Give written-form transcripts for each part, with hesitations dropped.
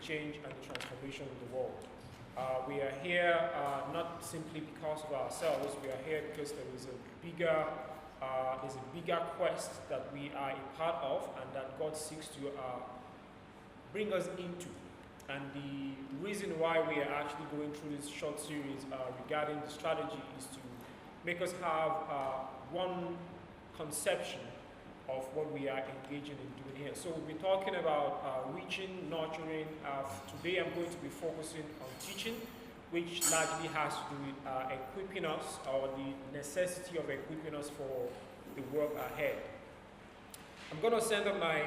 change and the transformation of the world. We are here not simply because of ourselves. We are here because there's a bigger quest that we are a part of, and that God seeks to bring us into. And the reason why we are actually going through this short series regarding the strategy is to make us have one conception of what we are engaging in doing here. So we'll be talking about reaching, nurturing. Today I'm going to be focusing on teaching, which largely has to do with equipping us, or the necessity of equipping us for the work ahead. I'm going to center my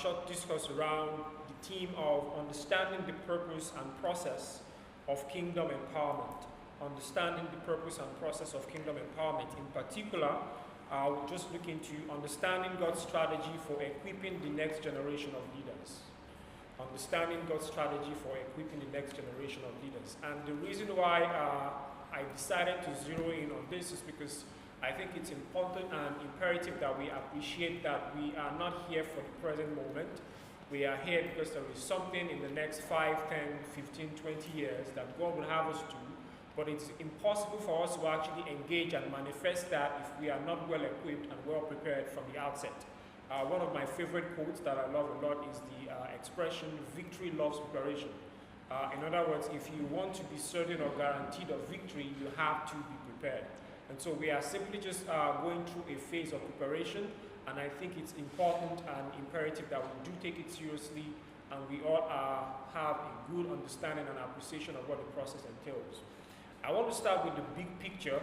short discourse around the theme of understanding the purpose and process of kingdom empowerment. Understanding the purpose and process of kingdom empowerment. In particular, we'll just look into understanding God's strategy for equipping the next generation of leaders. Understanding God's strategy for equipping the next generation of leaders. And the reason why I decided to zero in on this is because I think it's important and imperative that we appreciate that we are not here for the present moment. We are here because there is something in the next 5, 10, 15, 20 years that God will have us do. But it's impossible for us to actually engage and manifest that if we are not well equipped and well prepared from the outset. One of my favorite quotes that I love a lot is the expression, victory loves preparation. In other words, if you want to be certain or guaranteed of victory, you have to be prepared. And so we are simply just going through a phase of preparation, and I think it's important and imperative that we do take it seriously, and we all have a good understanding and appreciation of what the process entails. I want to start with the big picture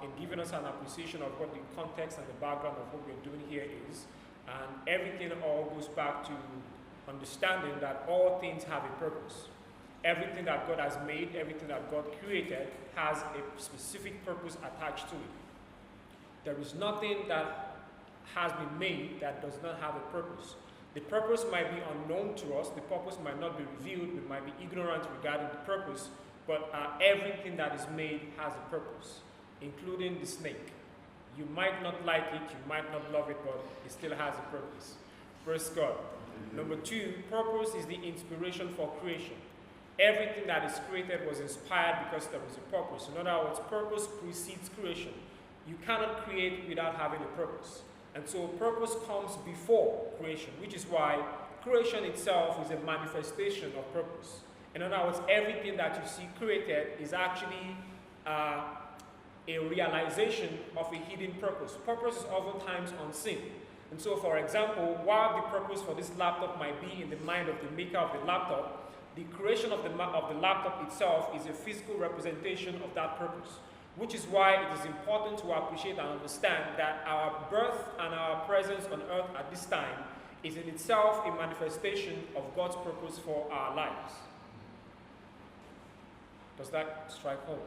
in giving us an appreciation of what the context and the background of what we're doing here is. And everything all goes back to understanding that all things have a purpose. Everything that God has made, everything that God created has a specific purpose attached to it. There is nothing that has been made that does not have a purpose. The purpose might be unknown to us, the purpose might not be revealed, we might be ignorant regarding the purpose, but everything that is made has a purpose, including the snake. You might not like it, you might not love it, but it still has a purpose. Praise God. Number 2, purpose is the inspiration for creation. Everything that is created was inspired because there was a purpose. In other words, purpose precedes creation. You cannot create without having a purpose. And so purpose comes before creation, which is why creation itself is a manifestation of purpose. In other words, everything that you see created is actually a realization of a hidden purpose. Purpose is oftentimes unseen. And so, for example, while the purpose for this laptop might be in the mind of the maker of the laptop, the creation of the laptop itself is a physical representation of that purpose. Which is why it is important to appreciate and understand that our birth and our presence on earth at this time is in itself a manifestation of God's purpose for our lives. Does that strike home?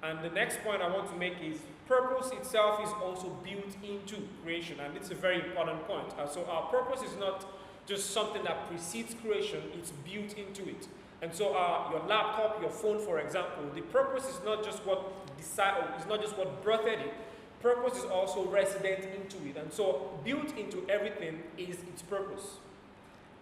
And the next point I want to make is purpose itself is also built into creation, and it's a very important point. So our purpose is not just something that precedes creation, it's built into it. And so your laptop, your phone, for example, the purpose is not just what birthed it. Purpose is also resident into it. And so built into everything is its purpose,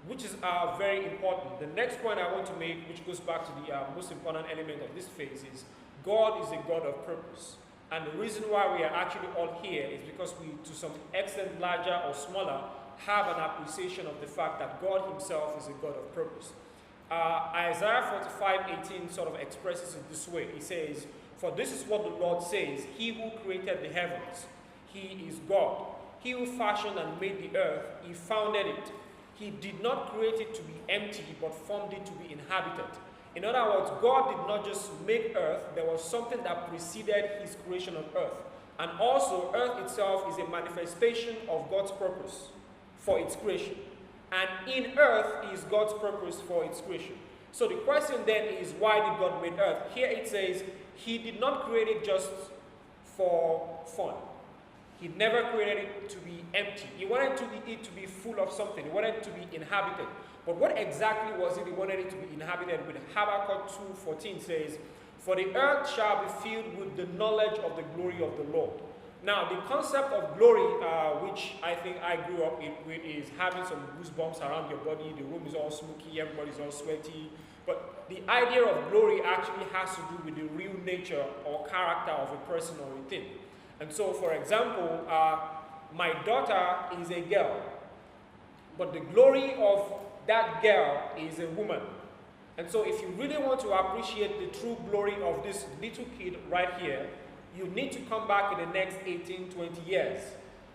which is very important. The next point I want to make, which goes back to the most important element of this phase, is God is a God of purpose. And the reason why we are actually all here is because we, to some extent, larger or smaller, have an appreciation of the fact that God himself is a God of purpose. Isaiah 45:18 sort of expresses it this way. He says, "For this is what the Lord says, He who created the heavens, He is God. He who fashioned and made the earth, He founded it. He did not create it to be empty, but formed it to be inhabited." In other words, God did not just make earth, there was something that preceded his creation of earth. And also, earth itself is a manifestation of God's purpose for its creation. And in earth is God's purpose for its creation. So the question then is, why did God make earth? Here it says, he did not create it just for fun. He never created it to be empty. He wanted it to be full of something. He wanted it to be inhabited. But what exactly was it he wanted it to be inhabited with? Habakkuk 2:14 says, "For the earth shall be filled with the knowledge of the glory of the Lord, Now, the concept of glory, which I think I grew up with, is having some goosebumps around your body. The room is all smoky, everybody's all sweaty. But the idea of glory actually has to do with the real nature or character of a person or a thing. And so, for example, my daughter is a girl, but the glory of that girl is a woman. And so if you really want to appreciate the true glory of this little kid right here, you need to come back in the next 18, 20 years.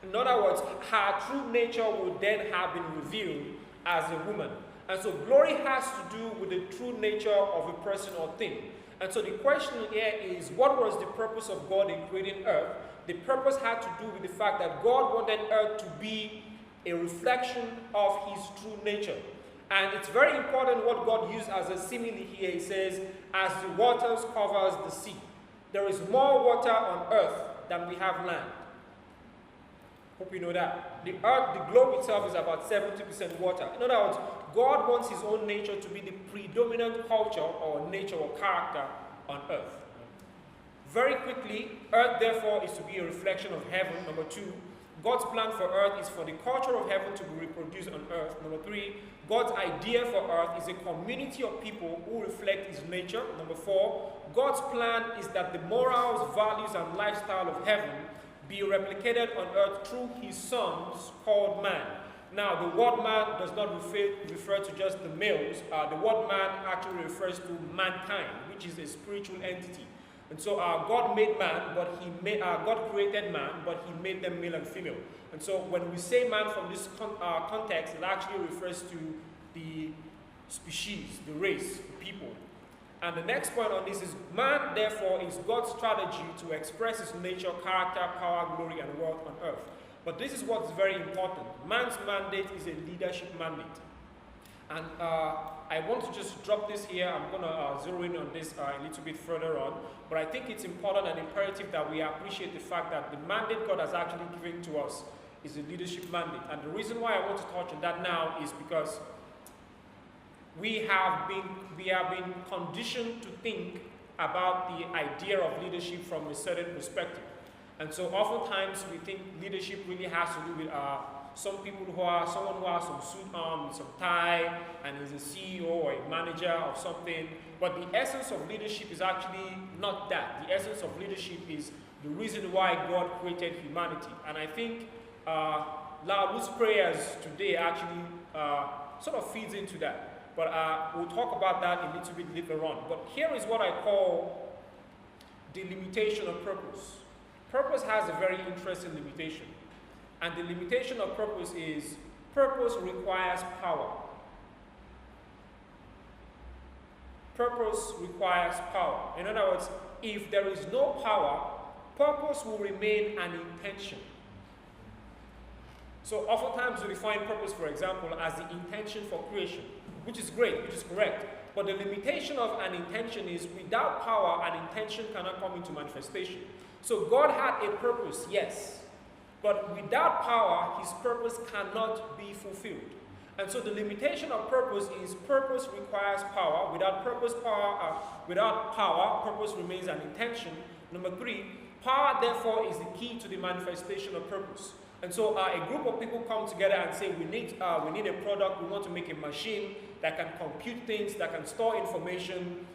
In other words, her true nature will then have been revealed as a woman. And so glory has to do with the true nature of a person or thing. And so the question here is, what was the purpose of God in creating earth? The purpose had to do with the fact that God wanted earth to be a reflection of his true nature. And it's very important what God used as a simile here. He says, as the waters covers the sea. There is more water on earth than we have land. Hope you know that. The earth, the globe itself is about 70% water. In other words, God wants his own nature to be the predominant culture or nature or character on earth. Very quickly, earth therefore is to be a reflection of heaven. Number 2, God's plan for earth is for the culture of heaven to be reproduced on earth. Number 3, God's idea for earth is a community of people who reflect his nature. Number 4, God's plan is that the morals, values, and lifestyle of heaven be replicated on earth through his sons called man. Now, the word man does not refer to just the males. The word man actually refers to mankind, which is a spiritual entity. And so God made man, but God created man, but he made them male and female. And so when we say man from this context, it actually refers to the species, the race, the people. And the next point on this is, man, therefore, is God's strategy to express his nature, character, power, glory, and wealth on earth. But this is what's very important. Man's mandate is a leadership mandate. And I want to just drop this here. I'm going to zero in on this a little bit further on. But I think it's important and imperative that we appreciate the fact that the mandate God has actually given to us is a leadership mandate. And the reason why I want to touch on that now is because we have been conditioned to think about the idea of leadership from a certain perspective. And so oftentimes we think leadership really has to do with someone who has some suit on, some tie, and is a CEO or a manager of something. But the essence of leadership is actually not that. The essence of leadership is the reason why God created humanity. And I think Laulu's prayers today actually sort of feeds into that. But we'll talk about that a little bit later on. But here is what I call the limitation of purpose. Purpose has a very interesting limitation. And the limitation of purpose is, purpose requires power. Purpose requires power. In other words, if there is no power, purpose will remain an intention. So oftentimes we define purpose, for example, as the intention for creation, which is great, which is correct. But the limitation of an intention is, without power, an intention cannot come into manifestation. So God had a purpose, yes. But without power, his purpose cannot be fulfilled. And so the limitation of purpose is, purpose requires power. Without power, purpose remains an intention. Number 3, power therefore is the key to the manifestation of purpose. And so a group of people come together and say, we need a product, we want to make a machine that can compute things, that can store information.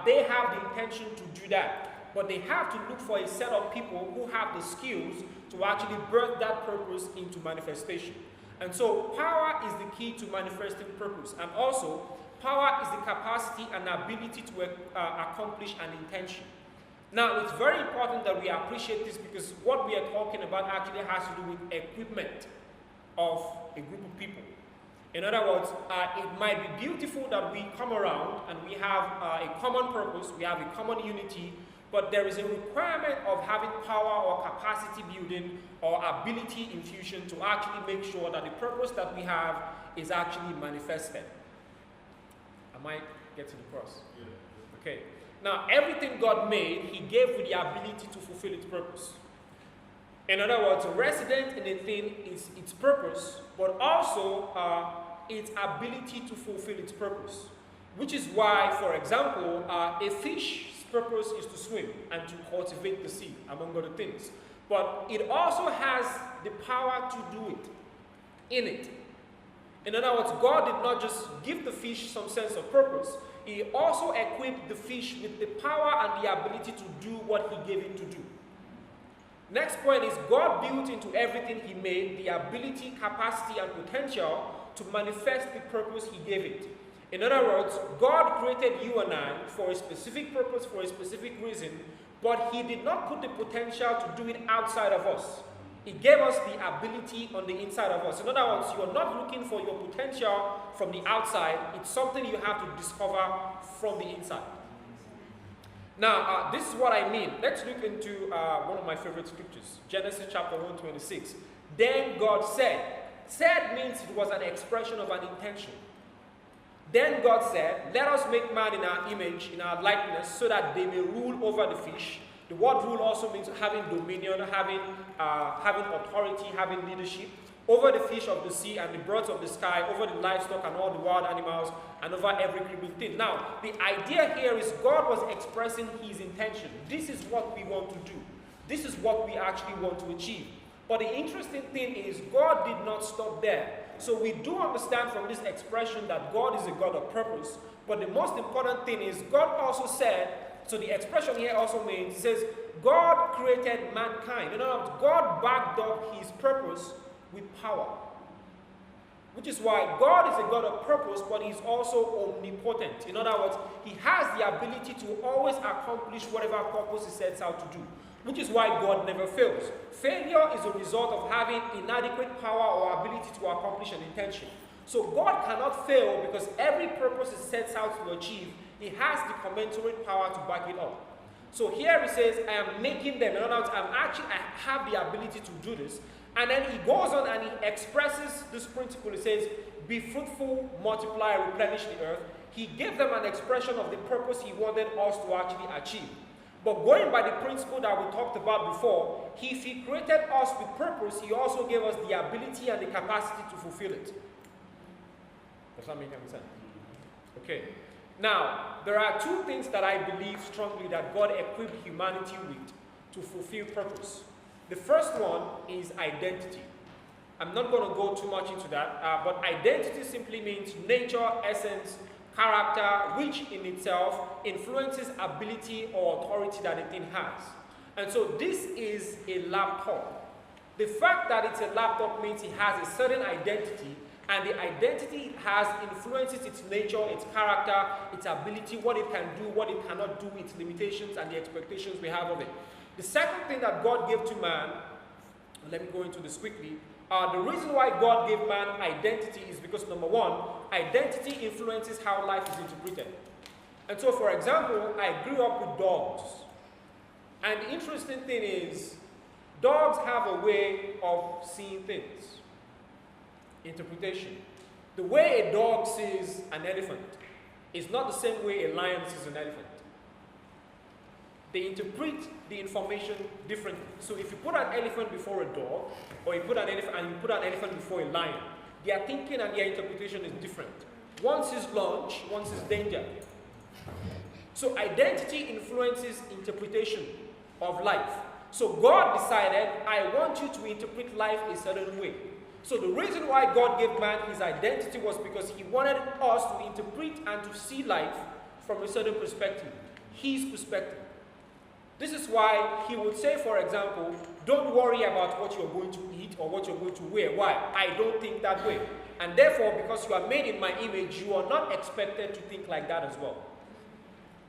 They have the intention to do that. But they have to look for a set of people who have the skills to actually birth that purpose into manifestation. And so power is the key to manifesting purpose. And also, power is the capacity and ability to accomplish an intention. Now, it's very important that we appreciate this, because what we are talking about actually has to do with equipment of a group of people. In other words, it might be beautiful that we come around and we have a common purpose, we have a common unity, but there is a requirement of having power or capacity building or ability infusion to actually make sure that the purpose that we have is actually manifested. Am I getting across? Yeah. Okay. Now, everything God made, he gave with the ability to fulfill its purpose. In other words, resident in a thing is its purpose, but also its ability to fulfill its purpose. Which is why, for example, a fish's purpose is to swim and to cultivate the sea, among other things. but it also has the power to do it, in it. In other words, God did not just give the fish some sense of purpose, He also equipped the fish with the power and the ability to do what He gave it to do. Next point is God built into everything He made the ability, capacity, and potential to manifest the purpose He gave it. In other words, God created you and I for a specific purpose, for a specific reason, but He did not put the potential to do it outside of us. He gave us the ability on the inside of us. In other words, you are not looking for your potential from the outside. It's something you have to discover from the inside. Now, this is what I mean. Let's look into one of my favorite scriptures, Genesis chapter 1:26. Then God said. Said means it was an expression of an intention. Then God said, let us make man in our image, in our likeness, so that they may rule over the fish. The word rule also means having dominion, having authority, having leadership over the fish of the sea and the birds of the sky, over the livestock and all the wild animals, and over every creeping thing. Now, the idea here is God was expressing His intention. This is what we want to do. This is what we actually want to achieve. But the interesting thing is God did not stop there. So we do understand from this expression that God is a God of purpose. But the most important thing is God also said, so the expression here also means, it says, God created mankind. In other words, God backed up His purpose with power. Which is why God is a God of purpose, but He's also omnipotent. In other words, He has the ability to always accomplish whatever purpose He sets out to do. Which is why God never fails. Failure is a result of having inadequate power or ability to accomplish an intention. So God cannot fail because every purpose He sets out to achieve, He has the commensurate power to back it up. So here He says, I am making them. In other words, I have the ability to do this. And then He goes on and He expresses this principle. He says, be fruitful, multiply, replenish the earth. He gave them an expression of the purpose He wanted us to actually achieve. But going by the principle that we talked about before, if He created us with purpose, He also gave us the ability and the capacity to fulfill it. Does that make any sense? Okay. Now, there are two things that I believe strongly that God equipped humanity with to fulfill purpose. The first one is identity. I'm not going to go too much into that, but identity simply means nature, essence, character, which in itself influences ability or authority that a thing has. And so this is a laptop. The fact that it's a laptop means it has a certain identity, and the identity has influences its nature, its character, its ability, what it can do, what it cannot do, its limitations, and the expectations we have of it. The second thing that God gave to man, let me go into this quickly. The reason why God gave man identity is because, number one, identity influences how life is interpreted. And so, for example, I grew up with dogs. And the interesting thing is, dogs have a way of seeing things. Interpretation. The way a dog sees an elephant is not the same way a lion sees an elephant. They interpret the information differently. So if you put an elephant before a dog, or you put an elephant before a lion, their thinking and their interpretation is different. One sees lunch, one sees danger. So identity influences interpretation of life. So God decided, I want you to interpret life a certain way. So the reason why God gave man his identity was because He wanted us to interpret and to see life from a certain perspective, His perspective. This is why He would say, for example, don't worry about what you're going to eat or what you're going to wear. Why? I don't think that way. And therefore, because you are made in my image, you are not expected to think like that as well.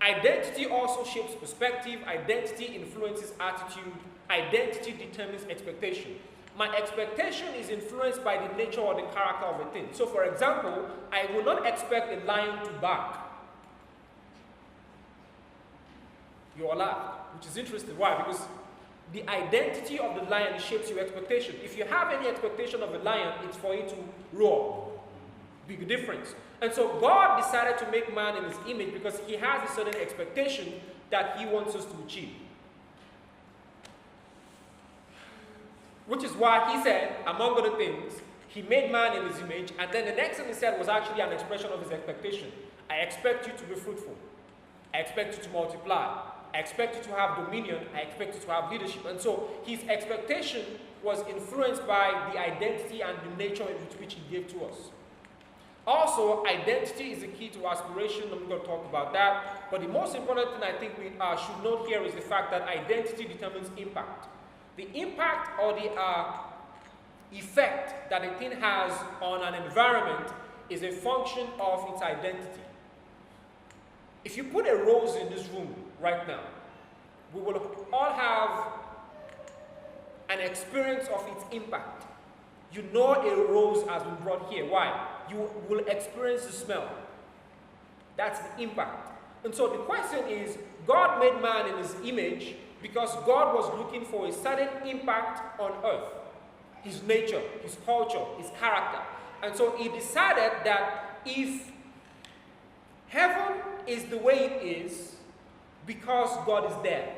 Identity also shapes perspective. Identity influences attitude. Identity determines expectation. My expectation is influenced by the nature or the character of a thing. So, for example, I will not expect a lion to bark. You're alive, which is interesting. Why? Because the identity of the lion shapes your expectation. If you have any expectation of a lion, it's for it to roar. Big difference. And so God decided to make man in His image because He has a certain expectation that He wants us to achieve. Which is why He said, among other things, He made man in His image, and then the next thing He said was actually an expression of His expectation. I expect you to be fruitful. I expect you to multiply. I expect you to have dominion. I expect you to have leadership. And so his expectation was influenced by the identity and the nature with which he gave to us. Also, identity is the key to aspiration. I'm going to talk about that. But the most important thing I think we should note here is the fact that identity determines impact. The impact or the effect that a thing has on an environment is a function of its identity. If you put a rose in this room right now, we will all have an experience of its impact. You know a rose has been brought here. Why? You will experience the smell. That's the impact. And so the question is, God made man in his image because God was looking for a certain impact on earth. His nature, his culture, his character. And so he decided that if heaven is the way it is because God is there.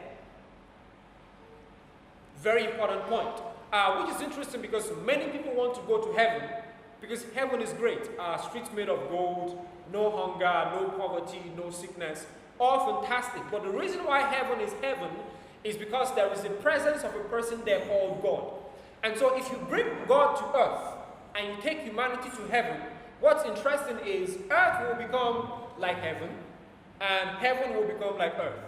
Very important point. Which is interesting because many people want to go to heaven because heaven is great. Streets made of gold, no hunger, no poverty, no sickness. All fantastic. But the reason why heaven is because there is the presence of a person there called God. And so if you bring God to earth and you take humanity to heaven, what's interesting is earth will become like heaven and heaven will become like earth.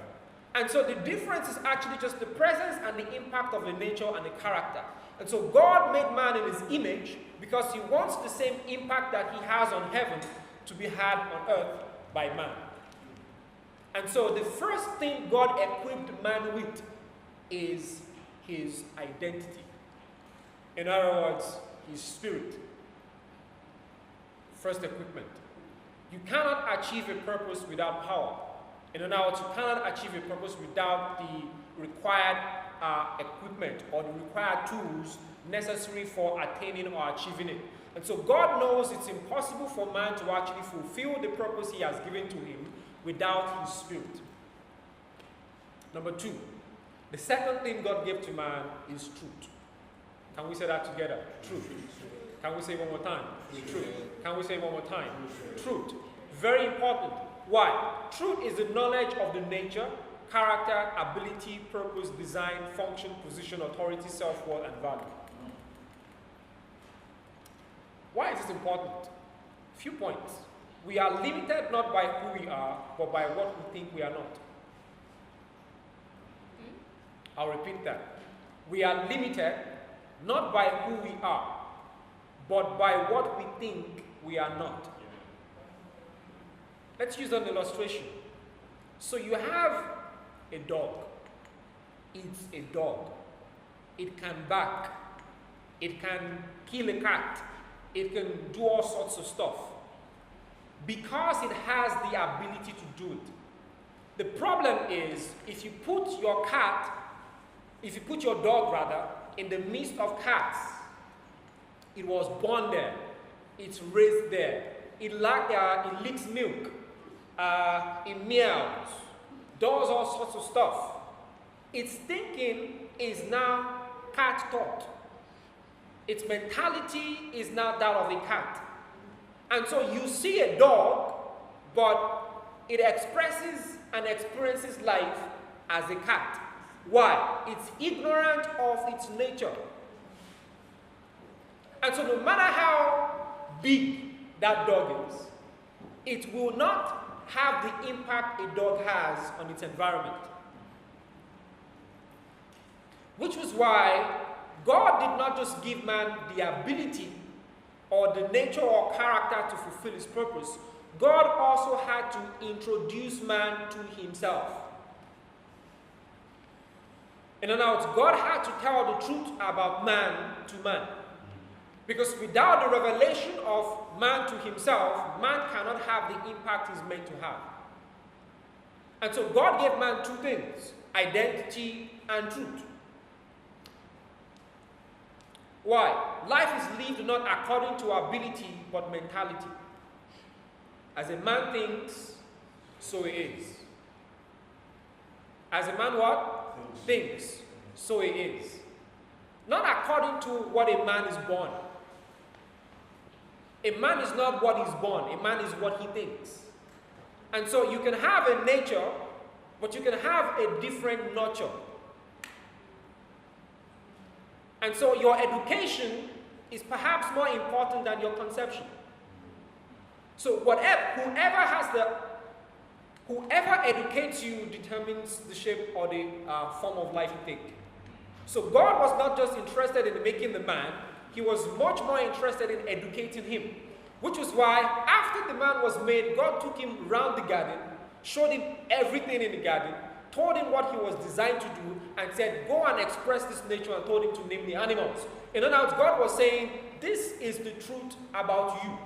And so the difference is actually just the presence and the impact of the nature and the character. And so God made man in his image because he wants the same impact that he has on heaven to be had on earth by man. And so the first thing God equipped man with is his identity. In other words, his spirit. First equipment. You cannot achieve a purpose without power. In other words, you cannot achieve a purpose without the required equipment or the required tools necessary for attaining or achieving it. And so God knows it's impossible for man to actually fulfill the purpose he has given to him without his spirit. Number two, the second thing God gave to man is truth. Can we say that together? Truth. Can we say it one more time? Truth. Can we say it one more time? Truth. Very important. Why? Truth is the knowledge of the nature, character, ability, purpose, design, function, position, authority, self-worth, and value. Why is this important? Few points. We are limited not by who we are, but by what we think we are not. I'll repeat that. We are limited not by who we are, but by what we think we are not. Let's use an illustration. So you have a dog. It's a dog. It can bark. It can kill a cat. It can do all sorts of stuff. Because it has the ability to do it. The problem is, if you put your dog rather, in the midst of cats, it was born there. It's raised there. It licks milk. It meows. Does all sorts of stuff. Its thinking is now cat thought. Its mentality is now that of a cat. And so you see a dog, but it expresses and experiences life as a cat. Why? It's ignorant of its nature. And so no matter how big that dog is, it will not have the impact a dog has on its environment. Which was why God did not just give man the ability or the nature or character to fulfill his purpose. God also had to introduce man to himself. In other words, God had to tell the truth about man to man. Because without the revelation of man to himself, man cannot have the impact he's meant to have. And so God gave man two things, identity and truth. Why? Life is lived not according to ability, but mentality. As a man thinks, so he is. As a man what? Thinks, so he is. Not according to what a man is born. A man is not what he's born. A man is what he thinks. And so you can have a nature, but you can have a different nurture. And so your education is perhaps more important than your conception. So whoever educates you determines the shape or the form of life you take. So God was not just interested in making the man, he was much more interested in educating him. Which is why after the man was made, God took him around the garden, showed him everything in the garden, told him what he was designed to do, and said, go and express this nature, and told him to name the animals. In other words, God was saying, this is the truth about you.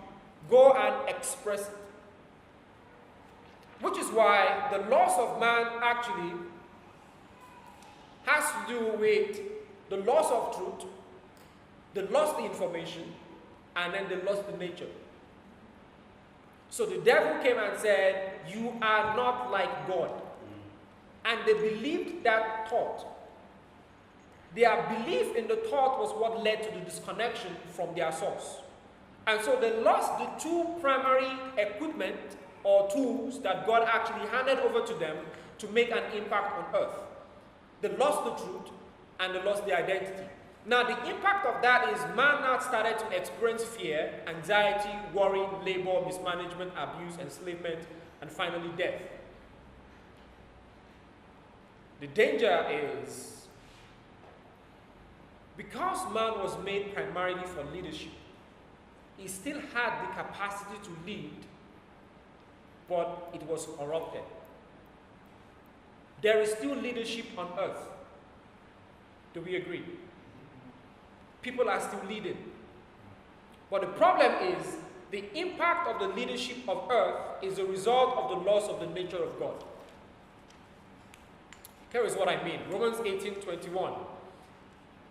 Go and express it. Which is why the loss of man actually has to do with the loss of truth, the loss of information, and then the loss of nature. So the devil came and said, you are not like God. And they believed that thought. Their belief in the thought was what led to the disconnection from their source. And so they lost the two primary equipment or tools that God actually handed over to them to make an impact on earth. They lost the truth and they lost their identity. Now the impact of that is man now started to experience fear, anxiety, worry, labor, mismanagement, abuse, enslavement, and finally death. The danger is, because man was made primarily for leadership, he still had the capacity to lead, but it was corrupted. There is still leadership on earth. Do we agree? People are still leading. But the problem is, the impact of the leadership of earth is a result of the loss of the nature of God. Here is what I mean. Romans 18:21.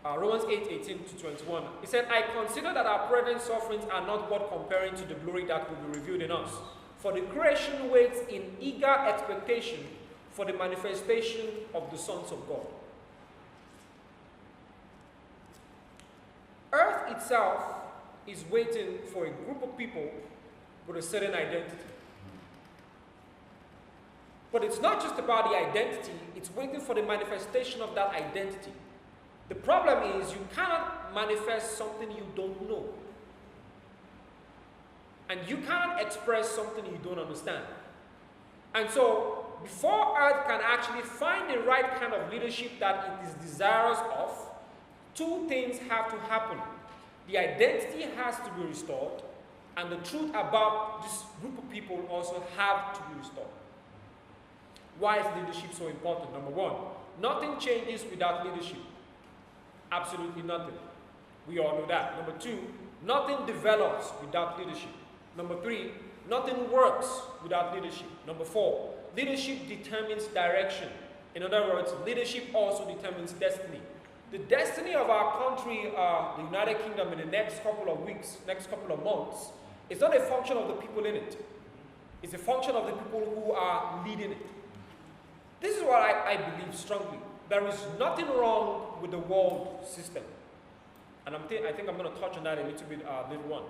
Romans 8:18 to 21. He said, I consider that our present sufferings are not worth comparing to the glory that will be revealed in us. For the creation waits in eager expectation for the manifestation of the sons of God. Earth itself is waiting for a group of people with a certain identity. But it's not just about the identity, it's waiting for the manifestation of that identity. The problem is you cannot manifest something you don't know. And you cannot express something you don't understand. And so, before earth can actually find the right kind of leadership that it is desirous of, two things have to happen. The identity has to be restored, and the truth about this group of people also have to be restored. Why is leadership so important? Number one, nothing changes without leadership. Absolutely nothing. We all know that. Number two, nothing develops without leadership. Number three, nothing works without leadership. Number four, leadership determines direction. In other words, leadership also determines destiny. The destiny of our country, the United Kingdom, in the next couple of weeks, next couple of months, is not a function of the people in it. It's a function of the people who are leading it. This is what I believe strongly. There is nothing wrong with the world system. And I think I'm going to touch on that a little bit later on.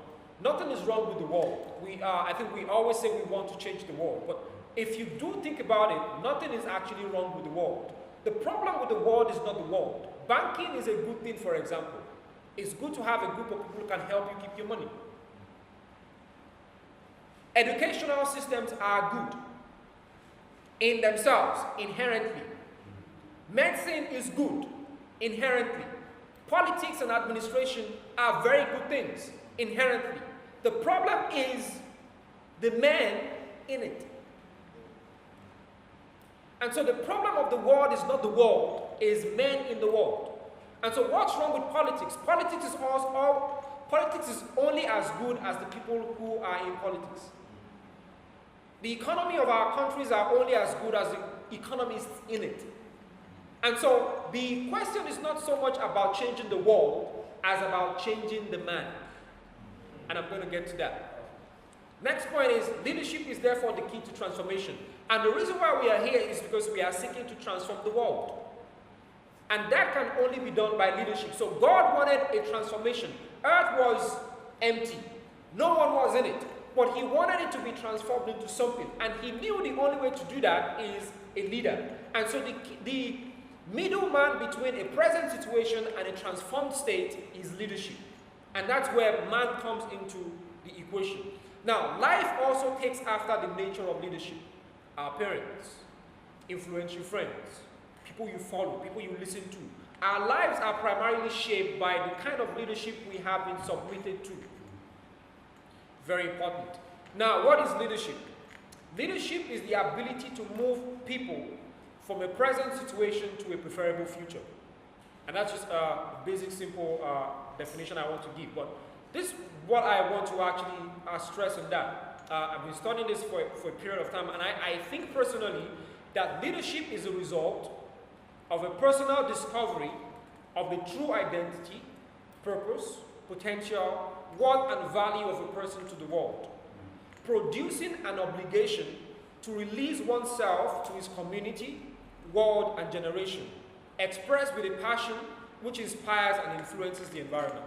Nothing is wrong with the world. I think we always say we want to change the world. But if you do think about it, nothing is actually wrong with the world. The problem with the world is not the world. Banking is a good thing, for example. It's good to have a group of people who can help you keep your money. Educational systems are good in themselves, inherently. Medicine is good, inherently. Politics and administration are very good things, inherently. The problem is the man in it. And so the problem of the world is not the world, it is men in the world. And so what's wrong with politics? Politics is only as good as the people who are in politics. The economy of our countries are only as good as the economists in it. And so the question is not so much about changing the world as about changing the man. And I'm going to get to that. Next point is, leadership is therefore the key to transformation. And the reason why we are here is because we are seeking to transform the world. And that can only be done by leadership. So God wanted a transformation. Earth was empty. No one was in it. but he wanted it to be transformed into something. And he knew the only way to do that is a leader. And so the middleman between a present situation and a transformed state is leadership. And that's where man comes into the equation. Now, life also takes after the nature of leadership. Our parents, influential friends, people you follow, people you listen to. Our lives are primarily shaped by the kind of leadership we have been submitted to. Very important. Now, what is leadership? Leadership is the ability to move people from a present situation to a preferable future. And that's just a basic, simple definition I want to give. But this is what I want to actually stress on that. I've been studying this for a period of time, and I think personally that leadership is a result of a personal discovery of the true identity, purpose, potential, worth, and value of a person to the world, producing an obligation to release oneself to his community, world, and generation, expressed with a passion which inspires and influences the environment.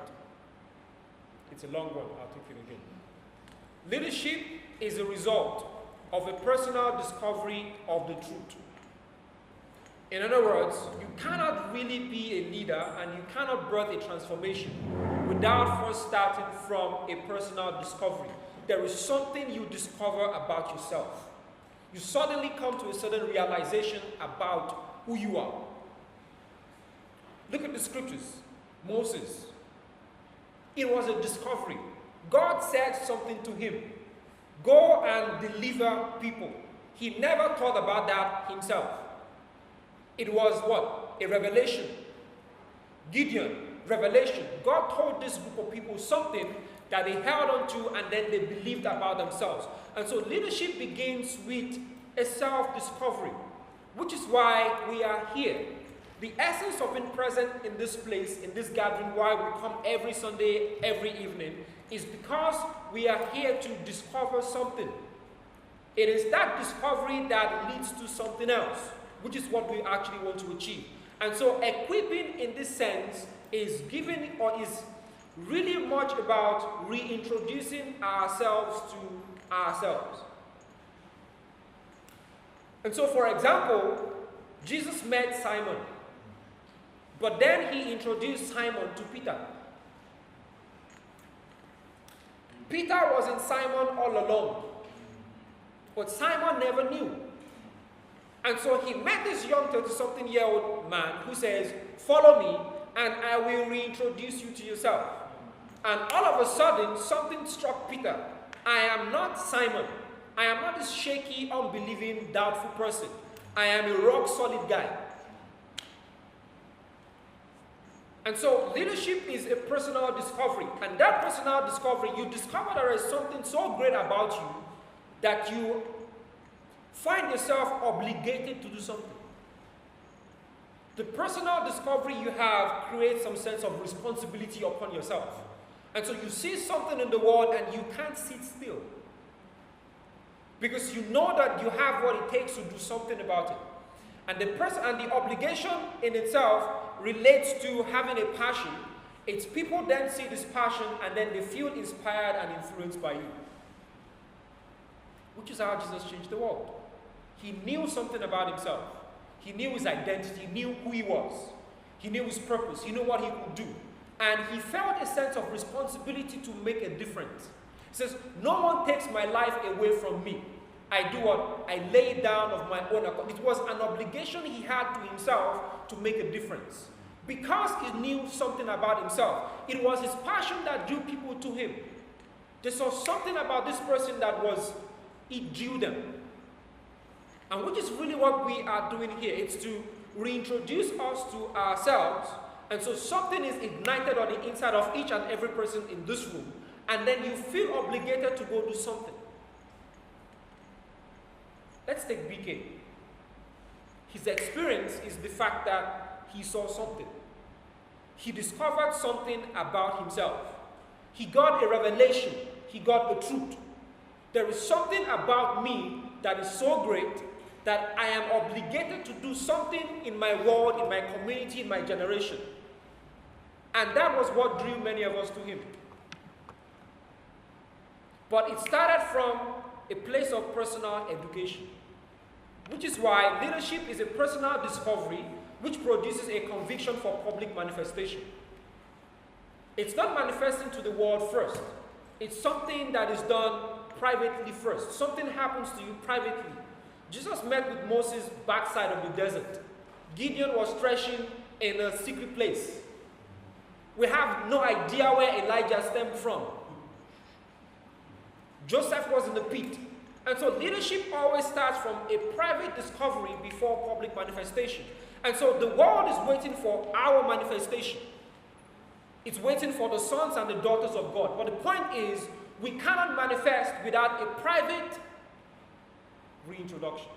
It's a long one, I'll take it again. Leadership is a result of a personal discovery of the truth. In other words, you cannot really be a leader and you cannot birth a transformation without first starting from a personal discovery. There is something you discover about yourself. You suddenly come to a certain realization about who you are. Look at the scriptures. Moses. It was a discovery. God said something to him. Go and deliver people. He never thought about that himself. It was what? A revelation. Gideon, revelation. God told this group of people something that they held on to and then they believed about themselves. And so leadership begins with a self-discovery, which is why we are here. The essence of being present in this place, in this gathering, why we come every Sunday, every evening, is because we are here to discover something. It is that discovery that leads to something else, which is what we actually want to achieve. And so equipping in this sense is giving, or is really much about reintroducing ourselves to ourselves. And so, for example, Jesus met Simon, but then he introduced Simon to Peter. Peter was in Simon all along, but Simon never knew. And so he met this young 30-something-year-old man who says, follow me, and I will reintroduce you to yourself. And all of a sudden, something struck Peter. I am not Simon. I am not this shaky, unbelieving, doubtful person. I am a rock-solid guy. And so leadership is a personal discovery. And that personal discovery, you discover there is something so great about you that you find yourself obligated to do something. The personal discovery you have creates some sense of responsibility upon yourself. And so you see something in the world and you can't sit still. Because you know that you have what it takes to do something about it. And the obligation in itself relates to having a passion. It's people then see this passion and then they feel inspired and influenced by you. Which is how Jesus changed the world. He knew something about himself. He knew his identity, he knew who he was. He knew his purpose, he knew what he could do. And he felt a sense of responsibility to make a difference. He says, no one takes my life away from me. I do what? I lay it down of my own accord. It was an obligation he had to himself to make a difference. Because he knew something about himself. It was his passion that drew people to him. They saw something about this person that it drew them. And which is really what we are doing here. It's to reintroduce us to ourselves. And so something is ignited on the inside of each and every person in this room. And then you feel obligated to go do something. Let's take BK. His experience is the fact that he saw something. He discovered something about himself. He got a revelation. He got the truth. There is something about me that is so great that I am obligated to do something in my world, in my community, in my generation. And that was what drew many of us to him. But it started from a place of personal education, which is why leadership is a personal discovery which produces a conviction for public manifestation. It's not manifesting to the world first. It's something that is done privately first. Something happens to you privately. Jesus met with Moses backside of the desert. Gideon was threshing in a secret place. We have no idea where Elijah stemmed from. Joseph was in the pit. And so leadership always starts from a private discovery before public manifestation. And so the world is waiting for our manifestation. It's waiting for the sons and the daughters of God. But the point is, we cannot manifest without a private reintroduction.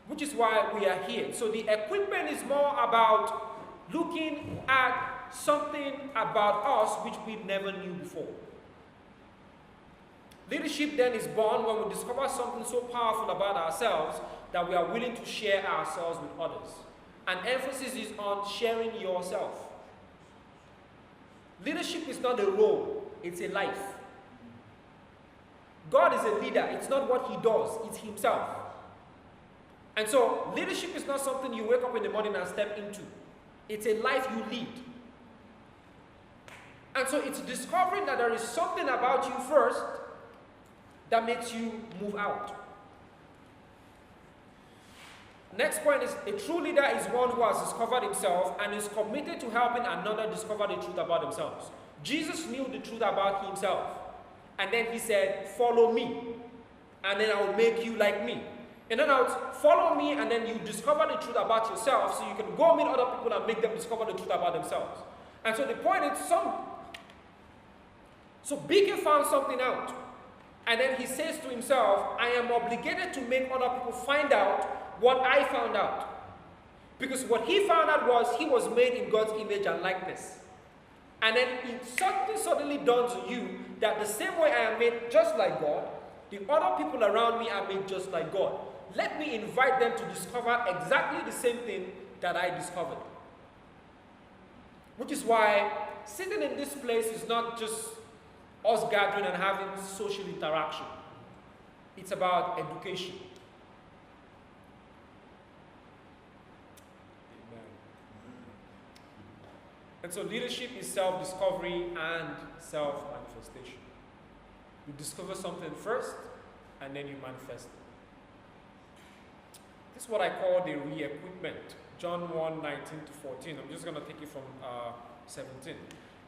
Which is why we are here. So the equipment is more about looking at something about us which we never knew before. Leadership then is born when we discover something so powerful about ourselves that we are willing to share ourselves with others. And emphasis is on sharing yourself. Leadership is not a role, it's a life. God is a leader, it's not what he does, it's himself. And so, leadership is not something you wake up in the morning and step into. It's a life you lead. And so, it's discovering that there is something about you first that makes you move out. Next point is, a true leader is one who has discovered himself and is committed to helping another discover the truth about themselves. Jesus knew the truth about himself. And then he said, follow me, and then I will make you like me. In other words, follow me, and then you discover the truth about yourself, so you can go meet other people and make them discover the truth about themselves. And so the point is, so BK found something out. And then he says to himself, I am obligated to make other people find out what I found out. Because what he found out was he was made in God's image and likeness. And then something suddenly dawns on you that the same way I am made just like God, the other people around me are made just like God. Let me invite them to discover exactly the same thing that I discovered. Which is why sitting in this place is not just us gathering and having social interaction. It's about education. Amen. And so leadership is self-discovery and self-manifestation. You discover something first, and then you manifest it. This is what I call the re-equipment. John 1:19-14. I'm just going to take it from 17.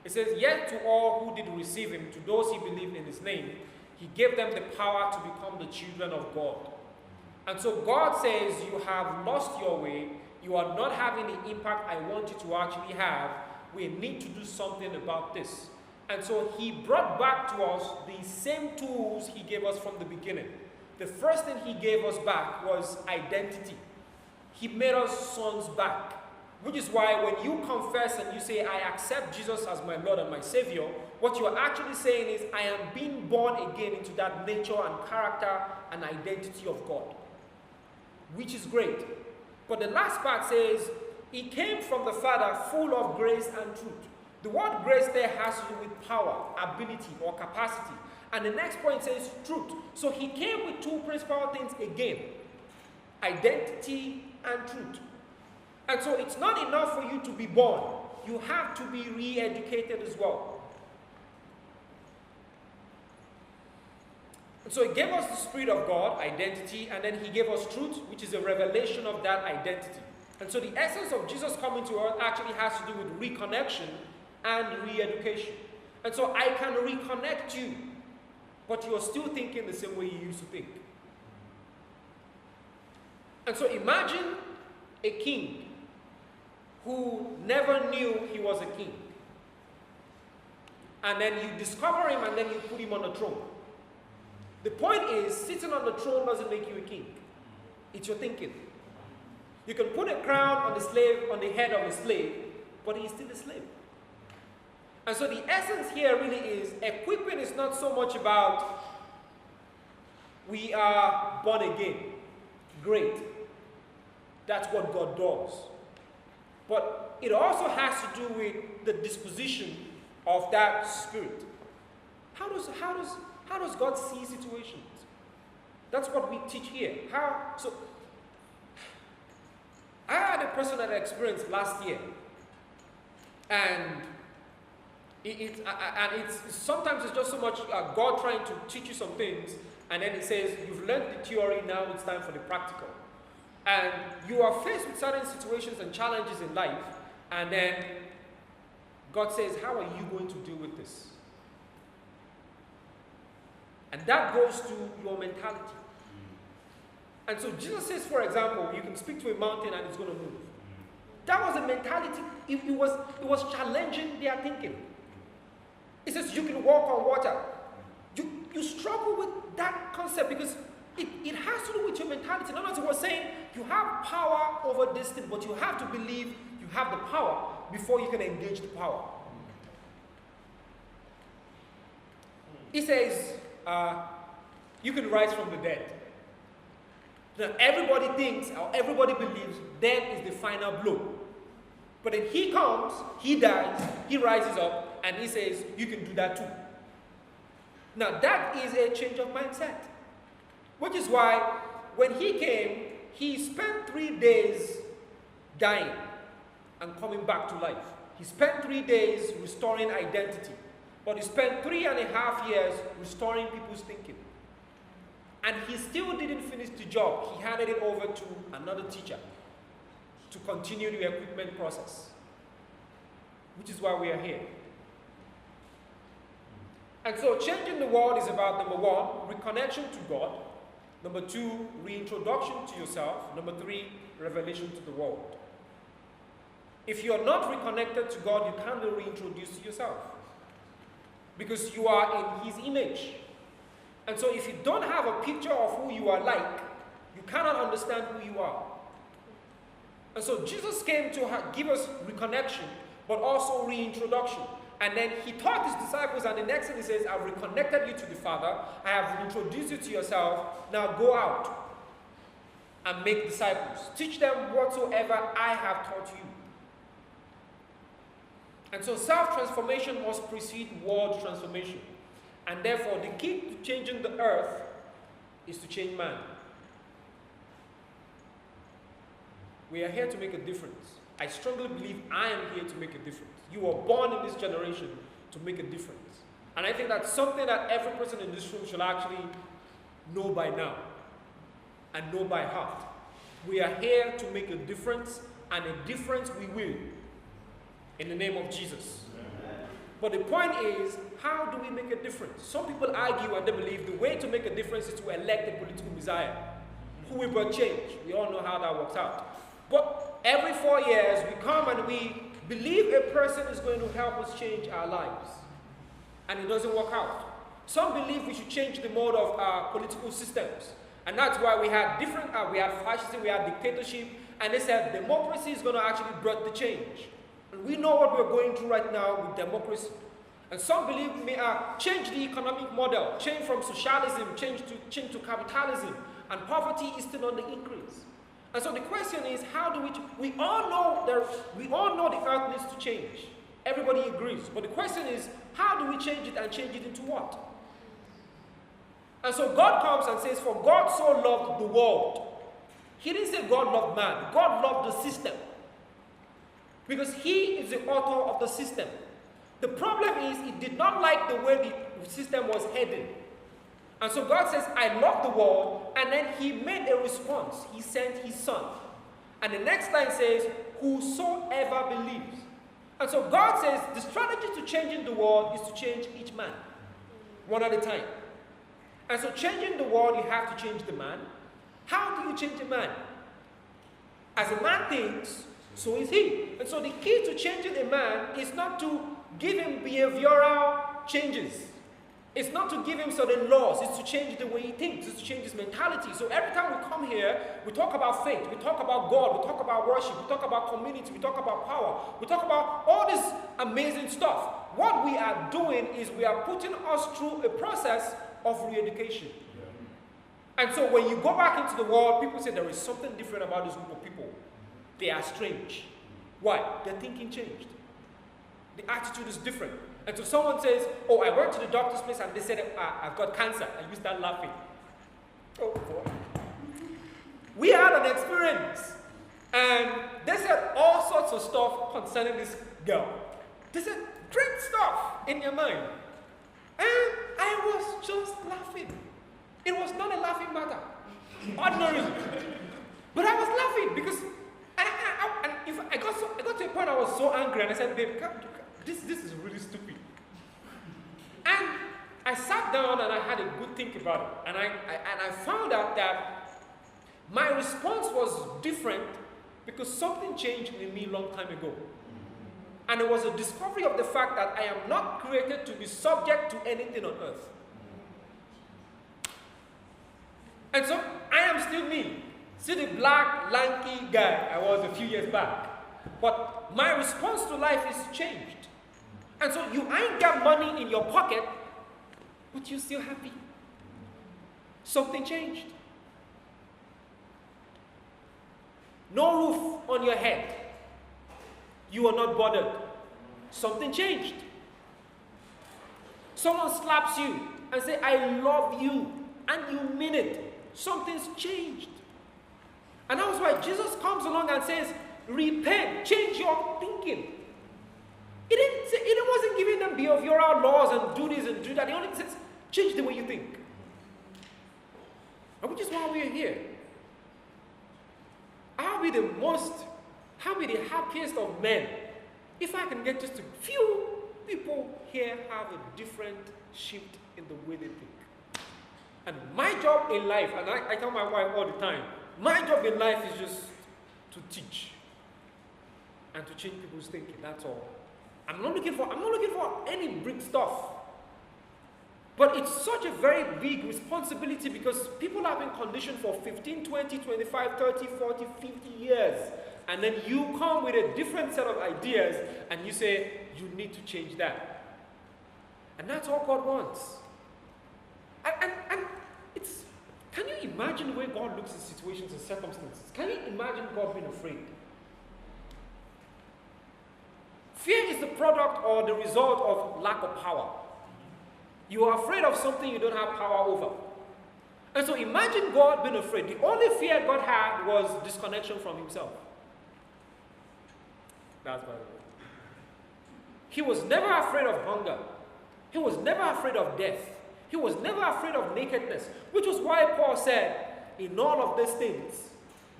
It says, yet to all who did receive him, to those he believed in his name, he gave them the power to become the children of God. And so God says, you have lost your way, you are not having the impact I want you to actually have, we need to do something about this. And so he brought back to us the same tools he gave us from the beginning. The first thing he gave us back was identity. He made us sons back. Which is why when you confess and you say, I accept Jesus as my Lord and my Savior, what you are actually saying is, I am being born again into that nature and character and identity of God. Which is great. But the last part says, he came from the Father full of grace and truth. The word grace there has to do with power, ability, or capacity. And the next point says truth. So he came with two principal things again. Identity and truth. And so it's not enough for you to be born. You have to be re-educated as well. And so he gave us the Spirit of God, identity, and then he gave us truth, which is a revelation of that identity. And so the essence of Jesus coming to earth actually has to do with reconnection and re-education. And so I can reconnect you, but you're still thinking the same way you used to think. And so imagine a king who never knew he was a king. And then you discover him and then you put him on the throne. The point is, sitting on the throne doesn't make you a king. It's your thinking. You can put a crown on the head of a slave, but he's still a slave. And so the essence here really is, equipping is not so much about we are born again. Great. That's what God does. But it also has to do with the disposition of that spirit. How How does God see situations? That's what we teach here. So I had a personal experience last year, and sometimes it's just so much God trying to teach you some things, and then He says, you've learned the theory, now it's time for the practical. And you are faced with certain situations and challenges in life, and then God says, how are you going to deal with this? And that goes to your mentality. And so Jesus says, for example, you can speak to a mountain and it's going to move. That was a mentality. It was challenging their thinking. It says you can walk on water. You struggle with that concept because it has to do with your mentality. In other words, it was saying you have power over this thing, but you have to believe you have the power before you can engage the power. He says you can rise from the dead. Now everybody thinks or everybody believes death is the final blow. But then He comes, He dies, He rises up, and He says you can do that too. Now that is a change of mindset. Which is why when He came, He spent 3 days dying and coming back to life. He spent 3 days restoring identity. But He spent 3.5 years restoring people's thinking. And He still didn't finish the job. He handed it over to another teacher to continue the equipment process. Which is why we are here. And so changing the world is about, number 1, reconnection to God. Number 2, reintroduction to yourself. Number 3, revelation to the world. If you are not reconnected to God, you can't be reintroduced to yourself. Because you are in His image. And so if you don't have a picture of who you are like, you cannot understand who you are. And so Jesus came to give us reconnection, but also reintroduction. And then He taught His disciples, and the next thing He says, I've reconnected you to the Father, I have introduced you to yourself, now go out and make disciples. Teach them whatsoever I have taught you. And so self-transformation must precede world transformation. And therefore, the key to changing the earth is to change man. We are here to make a difference. I strongly believe I am here to make a difference. You were born in this generation to make a difference. And I think that's something that every person in this room should actually know by now and know by heart. We are here to make a difference, and a difference we will, in the name of Jesus. But the point is, how do we make a difference? Some people argue and they believe the way to make a difference is to elect a political messiah who will bring change. We all know how that works out. But every 4 years, we come and we believe a person is going to help us change our lives. And it doesn't work out. Some believe we should change the mode of our political systems. And that's why we had we had fascism, we had dictatorship, and they said democracy is going to actually bring the change. And we know what we're going through right now with democracy. And some believe we may change the economic model, change from socialism, change to capitalism, and poverty is still on the increase. And so the question is, how do we all know the earth needs to change. Everybody agrees. But the question is, how do we change it, and change it into what? And so God comes and says, for God so loved the world. He didn't say God loved man. God loved the system. Because He is the author of the system. The problem is, He did not like the way the system was heading. And so God says, I love the world, and then He made a response. He sent His Son. And the next line says, whosoever believes. And so God says, the strategy to changing the world is to change each man, one at a time. And so changing the world, you have to change the man. How do you change a man? As a man thinks, so is he. And so the key to changing a man is not to give him behavioral changes. It's not to give him certain laws. It's to change the way he thinks. It's to change his mentality. So every time we come here, we talk about faith. We talk about God. We talk about worship. We talk about community. We talk about power. We talk about all this amazing stuff. What we are doing is we are putting us through a process of re-education. And so when you go back into the world, people say there is something different about this group of people. They are strange. Why? Their thinking changed. The attitude is different. And so someone says, oh, I went to the doctor's place and they said, I've got cancer. And you start laughing. Oh, boy. We had an experience. And they said all sorts of stuff concerning this girl. They said great stuff in your mind. And I was just laughing. It was not a laughing matter. Ordinary. But I was laughing because I got to a point I was so angry and I said, babe, this is really stupid. And I sat down and I had a good think about it. And I found out that my response was different because something changed in me a long time ago. And it was a discovery of the fact that I am not created to be subject to anything on earth. And so I am still me. See the black, lanky guy I was a few years back. But my response to life is changed. And so you ain't got money in your pocket, but you're still happy. Something changed. No roof on your head. You are not bothered. Something changed. Someone slaps you and say, I love you, and you mean it. Something's changed. And that's why Jesus comes along and says, repent, change your thinking. It wasn't giving them behavioral laws and do this and do that. It only says, change the way you think. And which is why we're here. I'll be the happiest of men if I can get just a few people here have a different shift in the way they think. And my job in life, and I tell my wife all the time, my job in life is just to teach and to change people's thinking. That's all. I'm not looking for any big stuff. But it's such a very big responsibility because people have been conditioned for 15, 20, 25, 30, 40, 50 years. And then you come with a different set of ideas and you say, you need to change that. And that's all God wants. And it's, can you imagine the way God looks at situations and circumstances? Can you imagine God being afraid? Fear is the product or the result of lack of power. You are afraid of something you don't have power over. And so imagine God being afraid. The only fear God had was disconnection from himself. That's by the way. He was never afraid of hunger. He was never afraid of death. He was never afraid of nakedness. Which was why Paul said, in all of these things,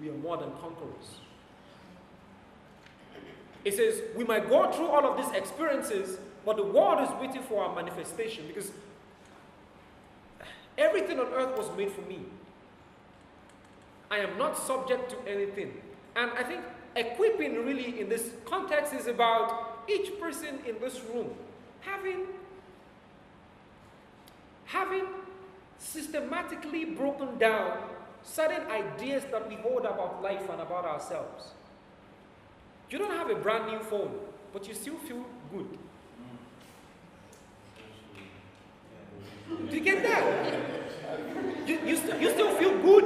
we are more than conquerors. It says, we might go through all of these experiences, but the world is waiting for our manifestation because everything on earth was made for me. I am not subject to anything. And I think equipping really in this context is about each person in this room having systematically broken down certain ideas that we hold about life and about ourselves. You don't have a brand new phone, but you still feel good. Do you get that? You still feel good.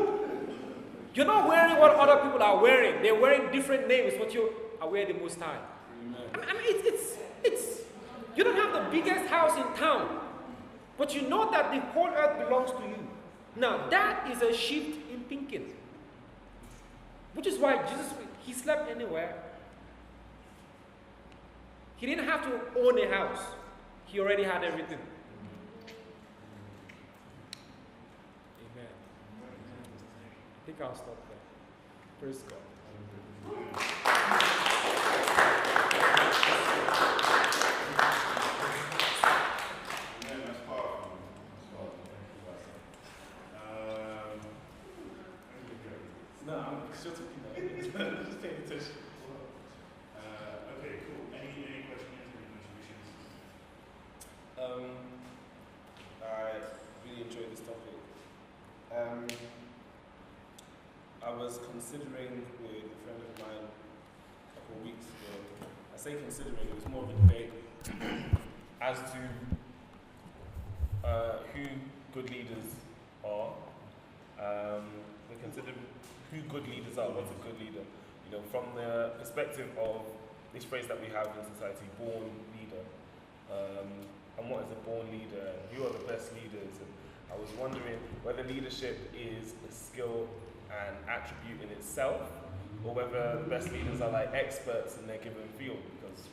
You're not wearing what other people are wearing. They're wearing different names, but you are wearing the Most High. I mean, it's. You don't have the biggest house in town, but you know that the whole earth belongs to you. Now, that is a shift in thinking. Which is why Jesus, he slept anywhere. He didn't have to own a house. He already had everything. Amen. I think I'll stop there. Praise God. No, I'm still talking about just paying attention. Okay, cool. Any questions, any contributions? I really enjoyed this topic. I was considering with a friend of mine a couple of weeks ago. I say considering, it was more of a debate as to who good leaders are. We considered who good leaders are. What's a good leader? You know, from the perspective of this phrase that we have in society, born leader. and what is a born leader, and who are the best leaders. And I was wondering whether leadership is a skill and attribute in itself, or whether the best leaders are like experts in their given field, because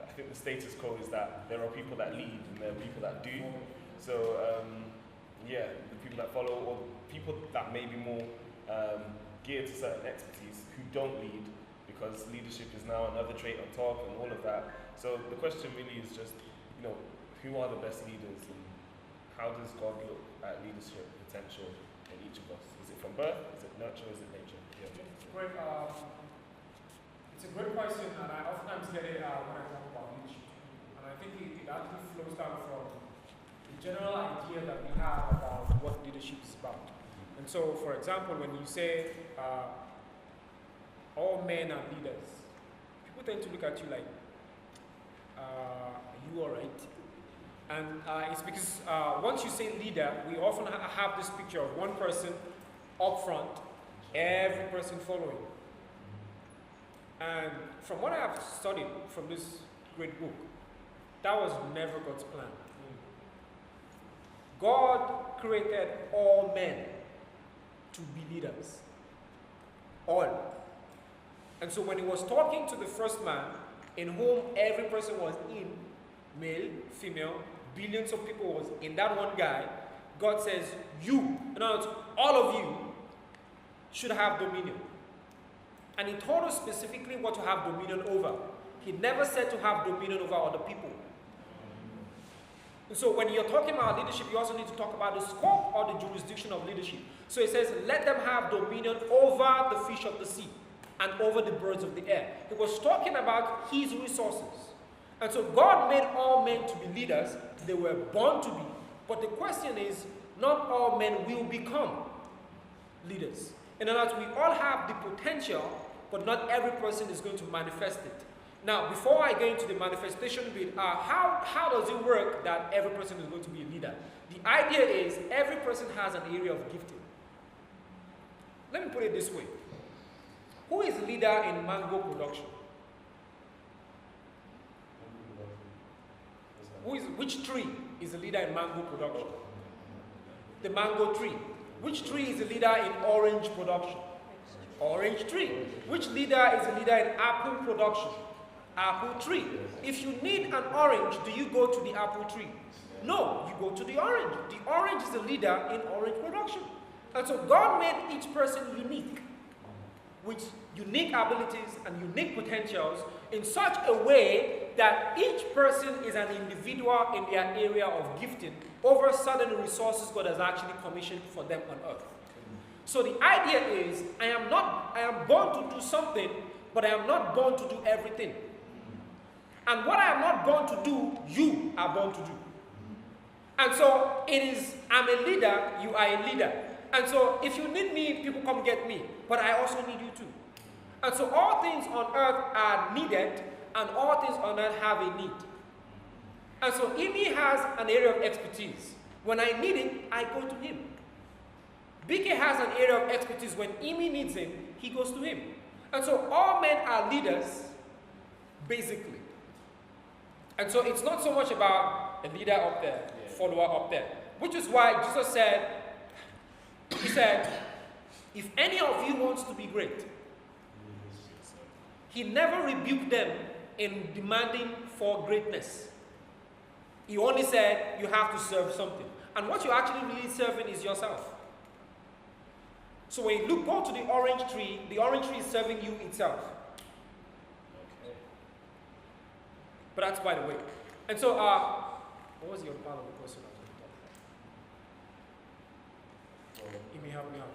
I think the status quo is that there are people that lead and there are people that do. So yeah, the people that follow, or people that may be more geared to certain expertise who don't lead, because leadership is now another trait on top and all of that. So the question really is just, who are the best leaders, and how does God look at leadership potential in each of us? Is it from birth? Is it nurture? Is it nature? Yeah. Great. It's a great question, and I oftentimes get it when I talk about leadership. And I think it actually flows down from the general idea that we have about what leadership is about. And so, for example, when you say all men are leaders, people tend to look at you like, are you all right? And it's because once you say leader, we often have this picture of one person up front, every person following. And from what I have studied from this great book, that was never God's plan. God created all men to be leaders. All. And so when he was talking to the first man, in whom every person was in, male, female, billions of people was in that one guy, God says, you, in other words, all of you should have dominion. And he told us specifically what to have dominion over. He never said to have dominion over other people. And so when you're talking about leadership, you also need to talk about the scope or the jurisdiction of leadership. So it says, let them have dominion over the fish of the sea and over the birds of the air. He was talking about his resources. And so God made all men to be leaders. They were born to be. But the question is, not all men will become leaders. In other words, we all have the potential, but not every person is going to manifest it. Now, before I go into the manifestation bit, how does it work that every person is going to be a leader? The idea is every person has an area of gifting. Let me put it this way. Who is leader in mango production? Which tree is a leader in mango production? The mango tree. Which tree is a leader in orange production? Orange tree. Which leader is a leader in apple production? Apple tree. If you need an orange, do you go to the apple tree? No, you go to the orange. The orange is a leader in orange production. And so God made each person unique, with unique abilities and unique potentials in such a way that each person is an individual in their area of gifting over certain resources God has actually commissioned for them on earth. So the idea is, I am born to do something, but I am not born to do everything. And what I am not born to do, you are born to do. And so it is, I'm a leader, you are a leader. And so if you need me, people come get me. But I also need you too. And so all things on earth are needed, and all things on earth have a need. And so Imi has an area of expertise. When I need it, I go to him. BK has an area of expertise. When Imi needs him, he goes to him. And so all men are leaders, basically. And so it's not so much about a leader up there, follower up there. Which is why Jesus said, he said, if any of you wants to be great, he never rebuked them in demanding for greatness. He only said, you have to serve something. And what you're actually really serving is yourself. So when you go to the orange tree is serving you itself. Okay. But that's by the way. And so, what was your part of the question? You may help me out.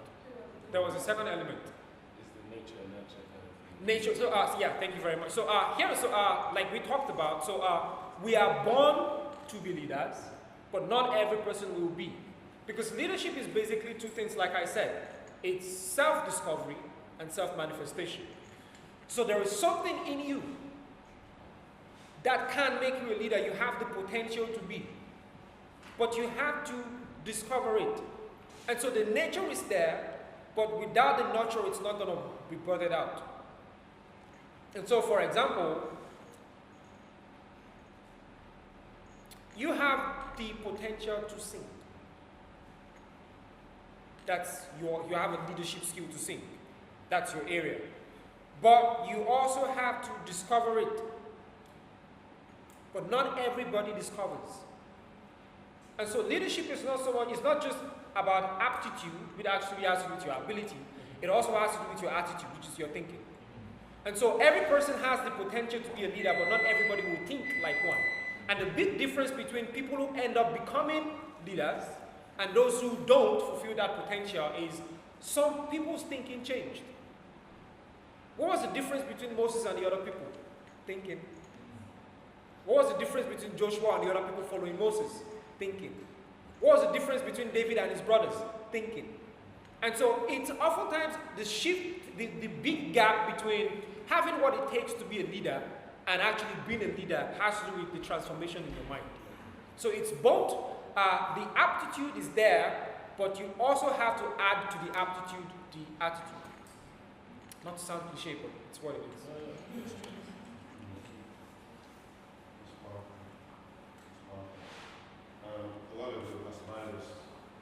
There was a second element. Is the nature and nurture kind of thing? Nature. So, yeah, thank you very much. So, like we talked about, we are born to be leaders, but not every person will be. Because leadership is basically two things, like I said. It's self-discovery and self-manifestation. So there is something in you that can make you a leader. You have the potential to be. But you have to discover it. And so the nature is there, but without the nurture, it's not going to be birthed out. And so, for example, you have the potential to sing. You have a leadership skill to sing. That's your area. But you also have to discover it. But not everybody discovers. And so leadership is not just about aptitude, which actually has to do with your ability. It also has to do with your attitude, which is your thinking. And so every person has the potential to be a leader, but not everybody will think like one. And the big difference between people who end up becoming leaders and those who don't fulfill that potential is some people's thinking changed. What was the difference between Moses and the other people? Thinking. What was the difference between Joshua and the other people following Moses? Thinking. What was the difference between David and his brothers? Thinking. And so it's oftentimes the shift, the big gap between having what it takes to be a leader and actually being a leader has to do with the transformation in your mind. So it's both, the aptitude is there, but you also have to add to the aptitude the attitude. Not to sound cliche, but it's what it is. A lot of the aspirers,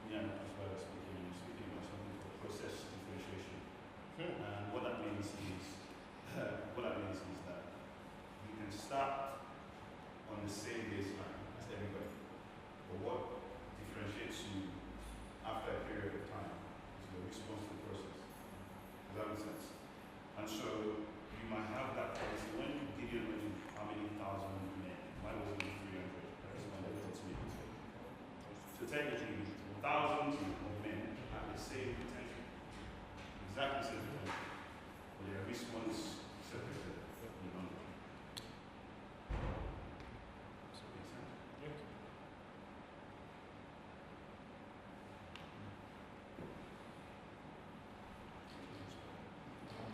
speaking about something called process differentiation. And what that means is that you can start on the same baseline as everybody. But what differentiates you after a period of time is your response to the process. Does that make sense? And so you might have that policy when you give you how many thousand men, why was it 300? That's when they told me. So technically, thousands of men have the same potential. Exactly the same potential. But their response separated from the number. Does that make sense? Yeah.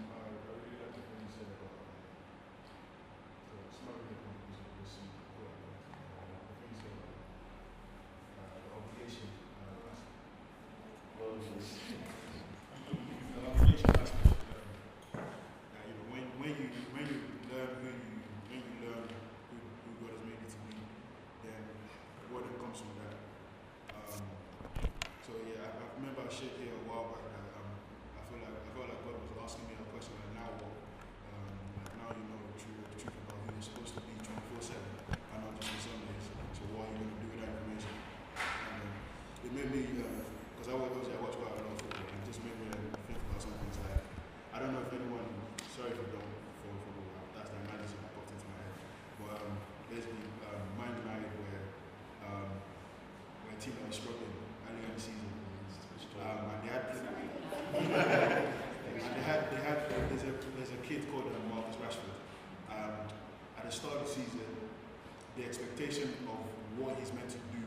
I really like the thing you said about some of the companies that we see. The thing you said about the obligation aspect. The obligation aspect. When you learn who God has made you to be, then what comes from that. So yeah, I remember I shared here a while back that I felt like God was asking me a question like now what? Like now you know the truth about who you're supposed to be 24/7 and not just on Sundays. So what are you going to do with that information? And it made me, because I watch quite a lot of football, and it just made me think about some things like, I don't know if anyone, sorry if you don't follow football, that's the analogy that popped into my head. But basically, Man United were a team that was struggling early in the season. And there's a kid called Marcus Rashford. At the start of the season, the expectation of what he's meant to do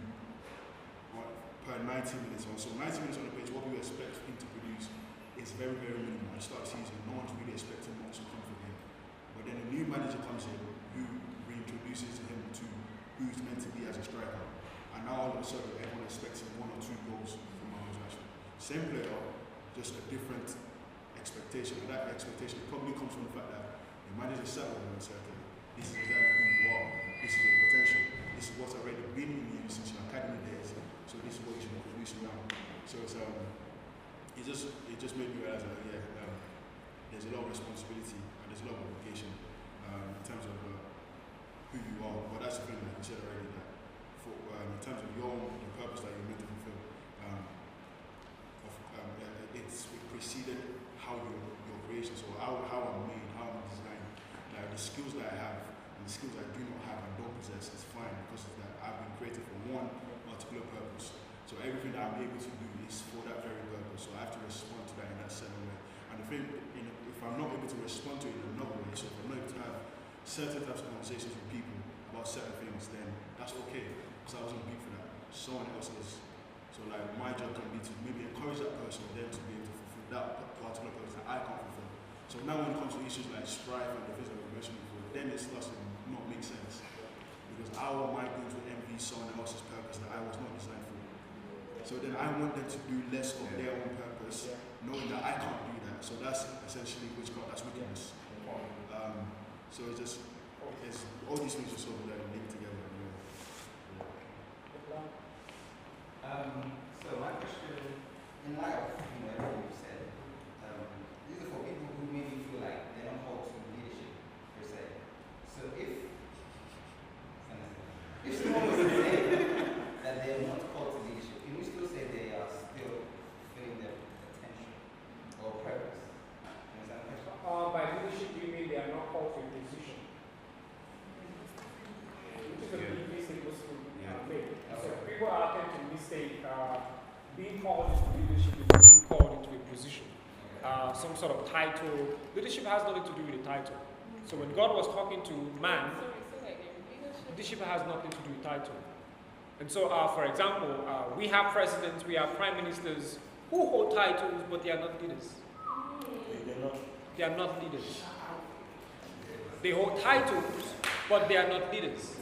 per 90 minutes on. So 90 minutes on the pitch, what we expect him to produce is very, very minimal. At the start of the season, no one's really expecting much to come from him. But then a new manager comes in who reintroduces him to who he's meant to be as a striker. And now all of a sudden, everyone expects 1 or 2 goals from Marcus Rashford. Same player, just a different expectation. And that expectation probably comes from the fact that the manager sat with him and said, okay, this is exactly who you are. This is your potential. This is what's already been in you since your academy days. So this is what you should produce now. So it's it just made me realize that there's a lot of responsibility and there's a lot of obligation in terms of who you are. But that's the thing that you said already, that in terms of the purpose that you're meant to fulfill, it preceded how your creation. So how I'm made, how I'm designed, like the skills that I have and the skills I do not have and don't possess is fine because of that. I've been created for one particular purpose. So everything that I'm able to do is for that very purpose. So I have to respond to that in that certain way. And the thing, if I'm not able to respond to it in another way, so if I'm not able to have certain types of conversations with people about certain things, then that's okay, because I wasn't built for that. Someone else is. So like my job can be to maybe encourage that person, them to be able to fulfill that particular purpose that I can't fulfill. So now when it comes to issues like strife and the things that we mentioned before, then it starts to not make sense. Because how am I going to envy someone else's purpose that I was not designed for? So then I want them to do less of their own purpose, knowing that I can't do that. So that's essentially witchcraft, that's wickedness. So it's all these things are sort of like linked together. So my question, in light of everything you've said, these are for people who maybe feel like they're not called to leadership per se. So if someone was to say that they're not called to leadership, can we still say they are still fulfilling their potential or purpose? Understand the question? By leadership, you mean they are not called to a position, which is a big mistake most people make. So people are tend to mistake being called into leadership with being called into a position, some sort of title. Leadership has nothing to do with the title. So when God was talking to man, leadership has nothing to do with title. And so, for example, we have presidents, we have prime ministers who hold titles, but they are not leaders. They are not leaders. They hold titles, but they are not leaders.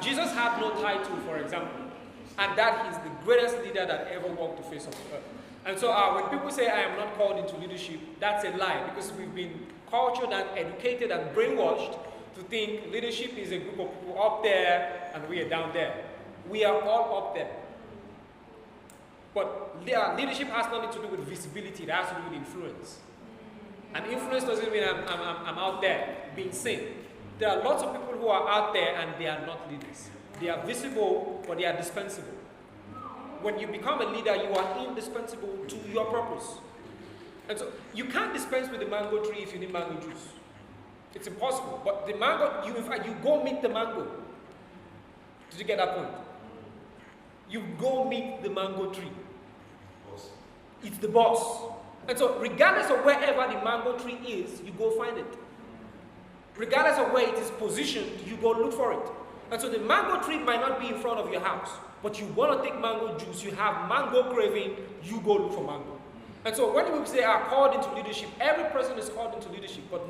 Jesus had no title, for example, and that he's the greatest leader that ever walked the face of the earth. And so when people say I am not called into leadership, that's a lie, because we've been cultured and educated and brainwashed to think leadership is a group of people up there and we are down there. We are all up there. But leadership has nothing to do with visibility, it has to do with influence. And influence doesn't mean I'm out there being seen. There are lots of people who are out there and they are not leaders. They are visible, but they are dispensable. When you become a leader, you are indispensable to your purpose. And so you can't dispense with the mango tree if you need mango juice. It's impossible. But the mango, in fact, you go meet the mango. Did you get that point? You go meet the mango tree. It's the boss. And so regardless of wherever the mango tree is, you go find it. Regardless of where it is positioned, you go look for it. And so the mango tree might not be in front of your house, but you want to take mango juice, you have mango craving, you go look for mango. And so when we say are called into leadership, every person is called into leadership, but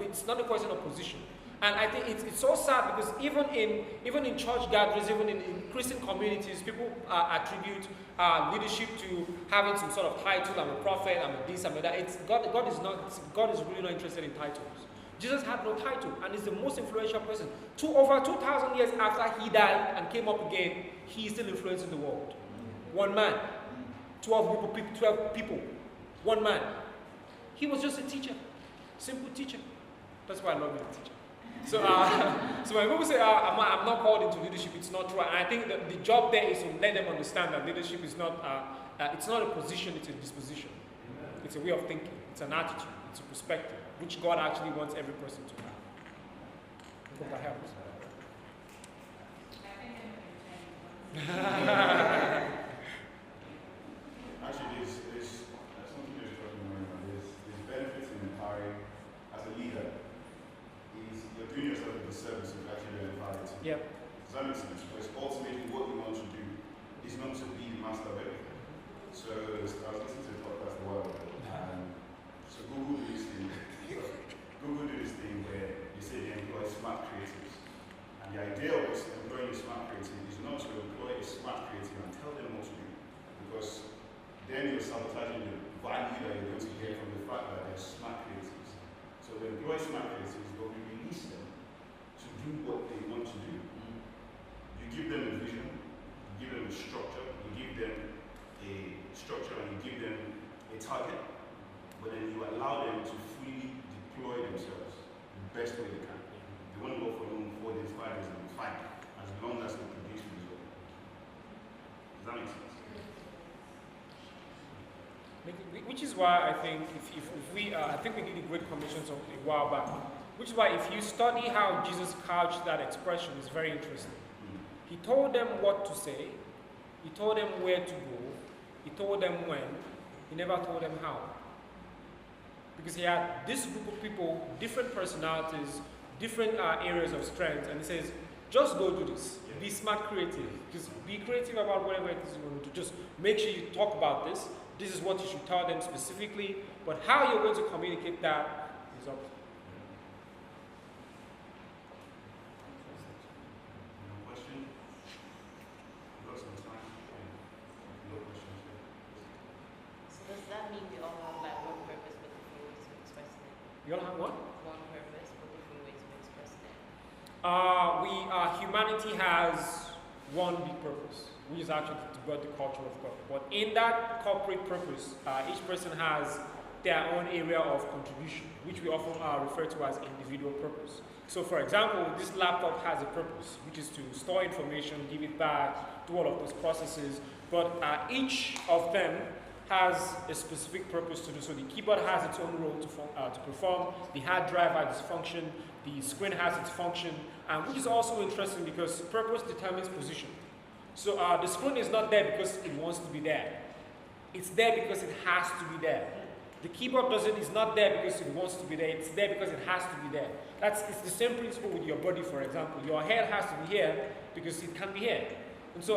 it's not a question of position. And I think it's so sad because even in church gatherings, even in Christian communities, people attribute leadership to having some sort of title. I'm a prophet, I'm a this, I'm a that. God is really not interested in titles. Jesus had no title and is the most influential person. Over 2,000 years after he died and came up again, he is still influencing the world. One man, 12 people, one man. He was just a teacher, simple teacher. That's why I love being a teacher. So when people say I'm not called into leadership, it's not true. And I think that the job there is to let them understand that leadership is not it's not a position, it's a disposition. It's a way of thinking, it's an attitude, it's a perspective, which God actually wants every person to have. I hope that helps. Actually, there's something that's talking about. There's benefits in empowering as a leader. You're doing yourself a disservice if actually you're empowering. Yeah. Does that make sense? Because ultimately, what you want to do is not to be the master of everything. So I was listening to the podcast a while ago, and so Google do this thing where they say they employ smart creatives. And the idea of employing a smart creative is not to employ a smart creative and tell them what to do, because then you're sabotaging the value that you're going to get from the fact that they're smart creatives. So we employ smart creatives, but we release them to do what they want to do. You give them a vision, you give them a structure, you give them a structure and you give them a target, but then you allow them to freely deploy themselves the best way they can. They want to work for them 4 days, 5 days, and it's fine, as long as they produce the result. Does that make sense? Which is why I think I think we did a great commission a while back. Which is why if you study how Jesus couched that expression, it's very interesting. He told them what to say, he told them where to go, he told them when, he never told them how. Because he had this group of people, different personalities, different areas of strength, and he says, just go do this. Be smart, creative. Just be creative about whatever it is you want to do. Just make sure you talk about this. This is what you should tell them specifically, but how you're going to communicate that is up to you. Question? We've got some time. No questions here. So does that mean we all have like one purpose but different ways of expressing it? You all have what? One purpose but different ways of expressing it. Humanity has one big purpose. which is actually to build the culture of God. But in that corporate purpose, each person has their own area of contribution, which we often refer to as individual purpose. So for example, this laptop has a purpose, which is to store information, give it back, do all of those processes, but each of them has a specific purpose to do. So the keyboard has its own role to perform, the hard drive has its function, the screen has its function, which is also interesting because purpose determines position. So the screen is not there because it wants to be there. It's there because it has to be there. The keyboard is not there because it wants to be there. It's there because it has to be there. It's the same principle with your body, for example. Your head has to be here because it can be here. And so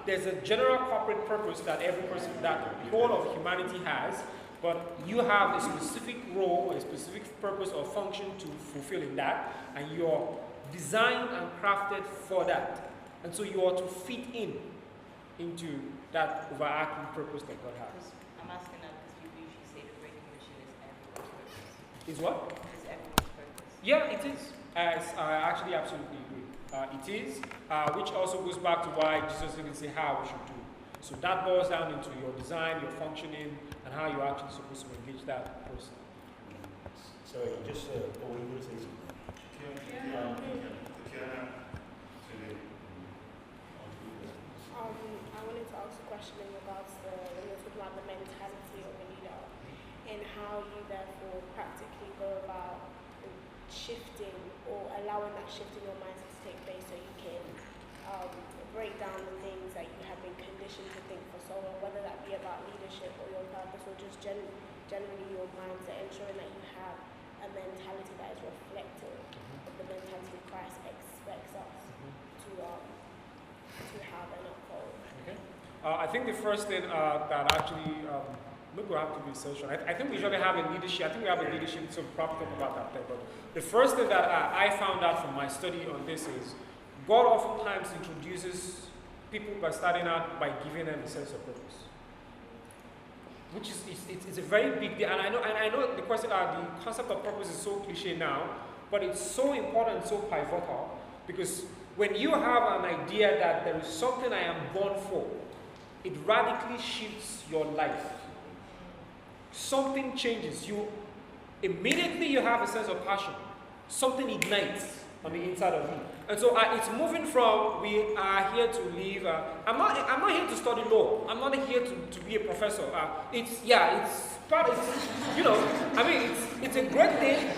there's a general corporate purpose that every person, that the whole of humanity has, but you have a specific role, a specific purpose or function to fulfill in that, and you're designed and crafted for that. And so you are to fit into that overarching purpose that God has. I'm asking that because people usually say the Great Commission is everyone's purpose. Is what? It's everyone's purpose. Yeah, it is. I actually absolutely agree. It is, which also goes back to why Jesus didn't say how we should do. So that boils down into your design, your functioning, and how you're actually supposed to engage that person. Sorry, just what were you going to say? I wanted to ask a question in regards to when you're talking about the mentality of a leader and how you therefore practically go about shifting or allowing that shift in your mindset to take place so you can break down the things that you have been conditioned to think for so long, whether that be about leadership or your purpose or just generally your mindset, ensuring that you have a mentality that is reflective of the mentality Christ expects us to have and uphold. Okay. I think the first thing that actually maybe we'll have to be essential. I think we usually have a leadership. I think we have a leadership, so we'll probably talk about that there. But the first thing that I found out from my study on this is God oftentimes introduces people by starting out by giving them a sense of purpose, which is it's a very big deal. And I know the concept of purpose is so cliche now, but it's so important, so pivotal, because when you have an idea that there is something I am born for, it radically shifts your life. Something changes. Immediately you have a sense of passion. Something ignites on the inside of you. And so it's moving from we are here to live. I'm not here to study law. I'm not here to be a professor. It's a great thing.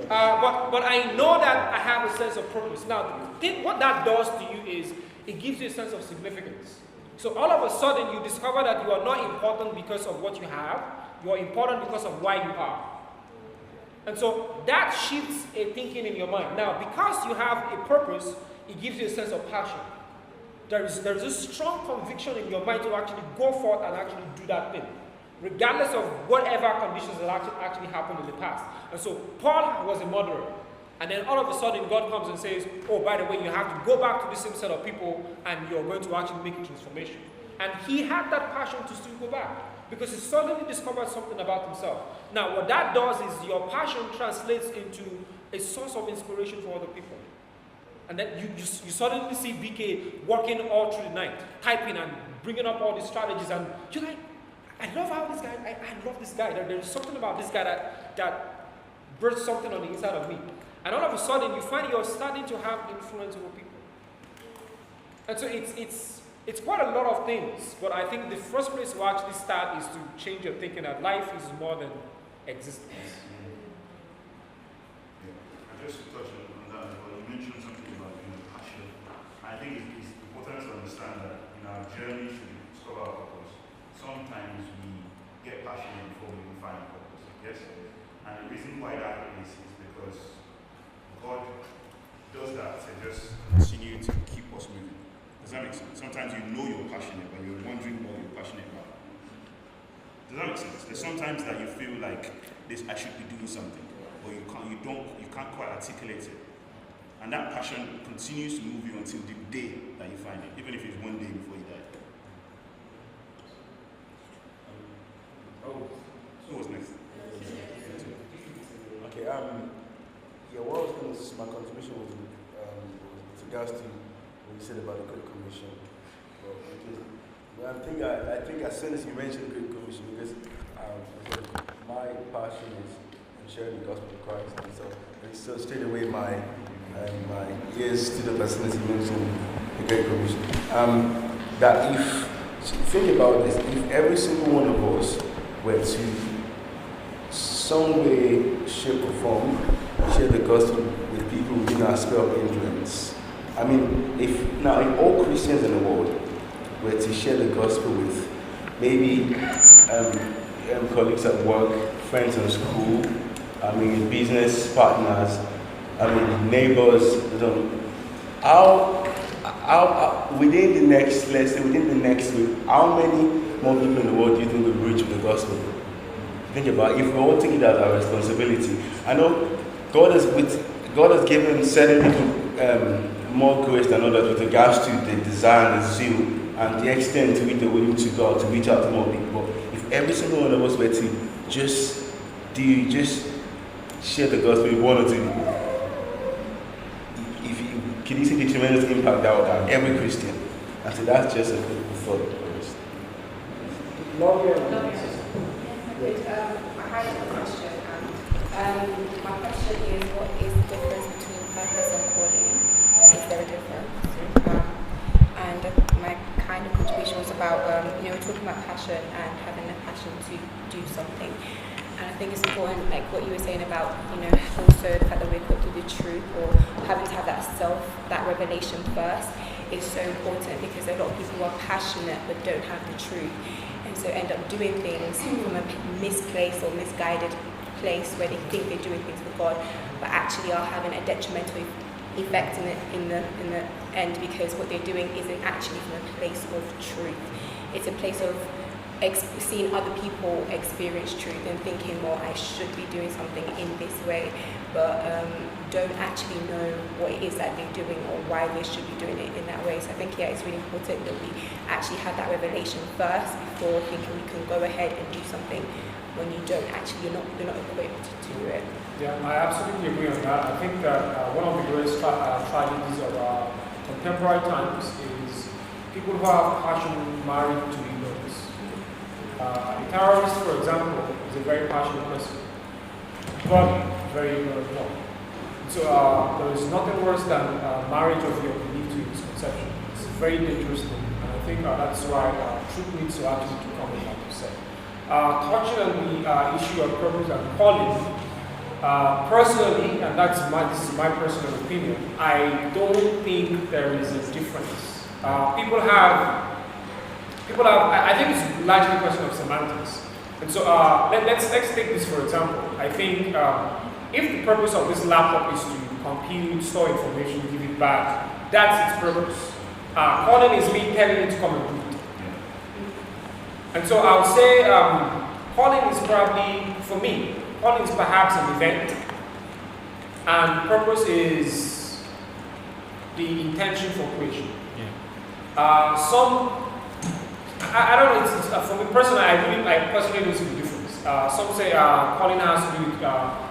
But I know that I have a sense of purpose. Now, what that does to you is it gives you a sense of significance. So all of a sudden you discover that you are not important because of what you have. You are important because of why you are. And so that shifts a thinking in your mind. Now, because you have a purpose, it gives you a sense of passion. There's a strong conviction in your mind to actually go forth and actually do that thing, regardless of whatever conditions that actually happened in the past. And so Paul was a murderer. And then all of a sudden God comes and says, oh, by the way, you have to go back to the same set of people and you're going to actually make a transformation. And he had that passion to still go back because he suddenly discovered something about himself. Now, what that does is your passion translates into a source of inspiration for other people. And then you suddenly see BK working all through the night, typing and bringing up all these strategies. And you're like, I love how this guy, I love this guy. There's something about this guy that births something on the inside of me. And all of a sudden, you find you're starting to have influence over people. And so it's quite a lot of things, but I think the first place to actually start is to change your thinking that life is more than existence. Yeah. Just to touch on that, you mentioned something about passion. I think it's important to understand that in our journey to discover our purpose, sometimes we get passionate before we even find purpose. Yes? And the reason why that is because God does that to just continue to keep us moving. Does that make sense? Sometimes you know you're passionate, but you're wondering what you're passionate about. Does that make sense? There's sometimes that you feel like I should be doing something, or you can't quite articulate it. And that passion continues to move you until the day that you find it, even if it's one day before you die. Who was next? Okay, my contribution was with regards to what you said about the Great Commission. well, because I think as soon as you mentioned Great Commission, because my passion is sharing the gospel of Christ, and so straight away my ears stood up as soon as you mentioned the Great Commission. That if think about this, if every single one of us were to some way, shape or form share the gospel with people within our sphere of influence. I mean, if all Christians in the world were to share the gospel with maybe colleagues at work, friends in school, business partners, neighbors, how within the next, let's say within the next week, how many more people in the world do you think will reach with the gospel? Think about it. If we all take it as our responsibility. I know God has given certain people more grace than others with regards to the desire and the zeal and the extent to which they're willing to go to reach out to more people. But if every single one of us were to just share the gospel with one or two people, can you see the tremendous impact that would have every Christian? And so that's just a good thought for us. Love you. I had a question. My question is, what is the difference between purpose and calling? Is there a difference? And my kind of contribution was about, we're talking about passion and having a passion to do something. And I think it's important, like what you were saying about, also the fact that we're equipped with the truth, or having to have that revelation first is so important, because a lot of people are passionate but don't have the truth. And so end up doing things from a misplaced or misguided place where they think they're doing things for God, but actually are having a detrimental effect in the end, because what they're doing isn't actually from a place of truth. It's a place of seeing other people experience truth and thinking, well, I should be doing something in this way, but don't actually know what it is that they're doing or why they should be doing it in that way. So I think, it's really important that we actually have that revelation first before thinking we can go ahead and do something when you're not equipped to do it. Yeah, I absolutely agree on that. I think that one of the greatest tragedies of our contemporary times is people who have passion married to ignorance. A terrorist, for example, is a very passionate person, but very ignorant one. So there is nothing worse than marriage of your belief to misconception. It's a very dangerous thing, and I think that's why truth needs to actually come in, like you said. Touching on the issue of purpose and calling, personally, and this is my personal opinion, I don't think there is a difference. I think it's largely a question of semantics. And so let's take this for example. I think if the purpose of this laptop is to compute, store information, give it back, that's its purpose. Calling is me telling it to come and do it. And so I would say calling is probably, for me, calling is perhaps an event, and purpose is the intention for creation. I don't know, for me personally, I personally don't see the difference. Some say calling has to do with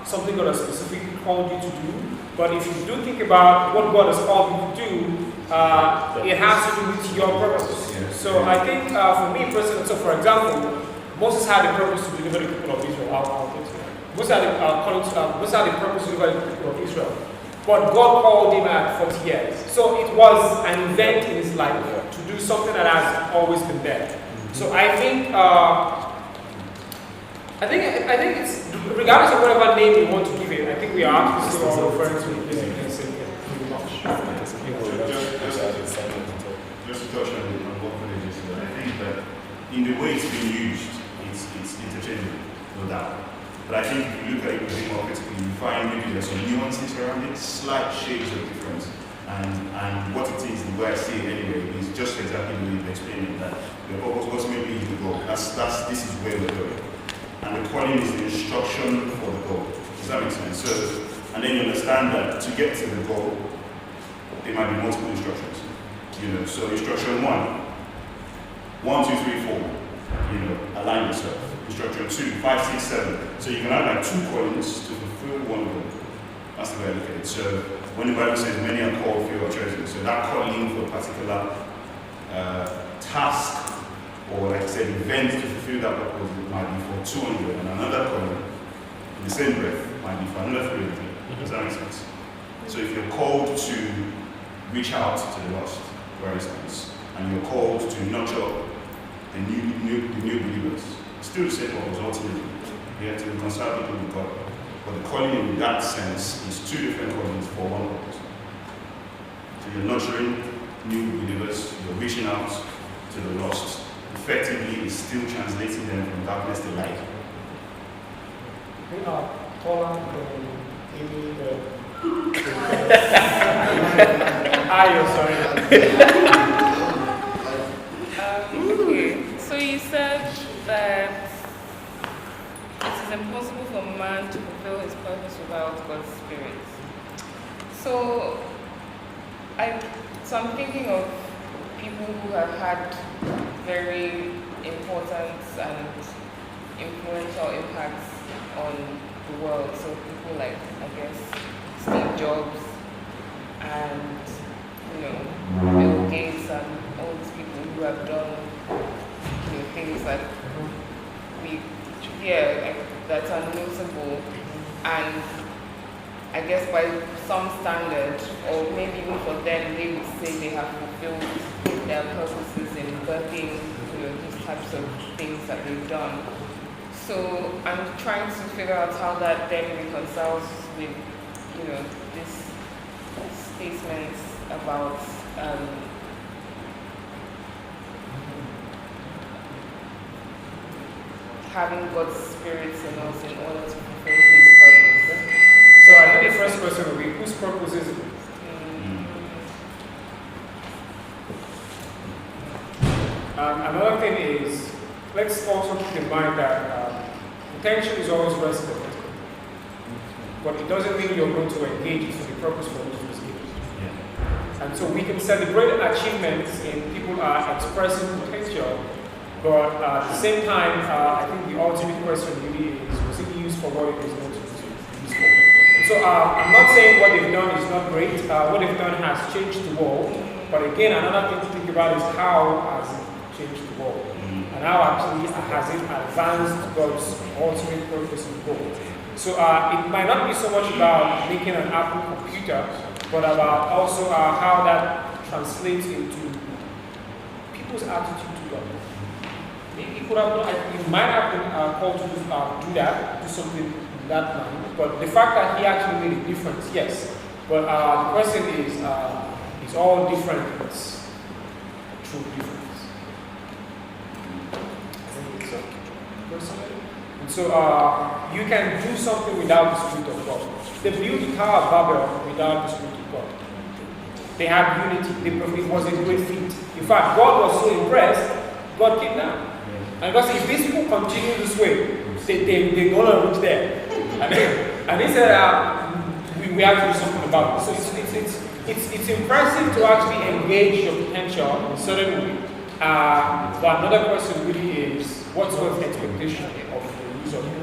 something God has specifically called you to do, but if you do think about what God has called you to do, it has to do with your purpose. So I think for me personally, so for example, Moses had a purpose to deliver the people of Israel. Moses had a purpose to deliver the people of Israel. But God called him at 40 years. So it was an event in his life to do something that has always been there. So I think it's, regardless of whatever name you want to give it, I think we are actually still all referring to it basically the same thing, pretty much. Just to touch on what Kunle just said, I think that in the way it's being used, it's interchangeable, no doubt. But I think if you look at it a bit more critically, you find maybe there's some nuances around it, slight shades of difference. And what it is, the way I see it anyway, is just exactly the way you've explained it, that the purpose ultimately is the goal. This is where we're going. And the calling is the instruction for the goal. Does that make sense? So, and then you understand that to get to the goal, there might be multiple instructions. So instruction 1, 1, 2, 3, 4, align yourself. Instruction 2, 5, 6, 7. So you can have like 2 callings to fulfill one goal. That's the way I look at it. So when the Bible says many are called, few are chosen, so that calling for a particular task or, like I said, event to fulfill that purpose might be for 200, and another calling in the same breath might be for another 300. Does that make sense? So if you're called to reach out to the lost, for instance, and you're called to nurture the new believers, still the same purpose ultimately. You have to reconcile people with God. But the calling in that sense is two different callings for one purpose. So you're nurturing new believers, you're reaching out to the lost. Effectively, it's still translating them from darkness to light. Paula, Amy, sorry. Okay, so you said that it is impossible for man to fulfill his purpose without God's Spirit. So I'm thinking of people who have had very important and influential impacts on the world. So people like, I guess, Steve Jobs and, Bill Gates and all these people who have done, things that that are notable, and I guess by some standard, or maybe even for them, they would say they have fulfilled their purposes in birthing, these types of things that they've done. So I'm trying to figure out how that then reconciles with, these statements about having God's Spirit in us in order to fulfill His purpose. So I think the first question will be, whose purpose is it? Another thing is, let's also keep in mind that potential is always resident. But it doesn't mean you're going to engage it for the purpose for which it was given. And so we can celebrate achievements and people are expressing potential, but at the same time, I think the ultimate question really is, was it used for what it was meant to be used for? And so I'm not saying what they've done is not great. What they've done has changed the world. But again, another thing to think about is how has it changed the world? And how actually has it advanced God's ultimate purpose and goal? So it might not be so much about making an Apple computer, but about also how that translates into people's attitude to God. You might have been called to do that, do something in that line, but the fact that he actually made a difference, yes. But the question is all difference true difference? And so you can do something without the Spirit of God. They built the Tower of Babel without the Spirit of God. They had unity. It was a great feat. In fact, God was so impressed, God came down. And God said, if these people continue this way, they're going to reach there. And he said, we have to do something about it. So it's impressive to actually engage your potential in a certain way. But another question really is, what's God's expectation of the use of it?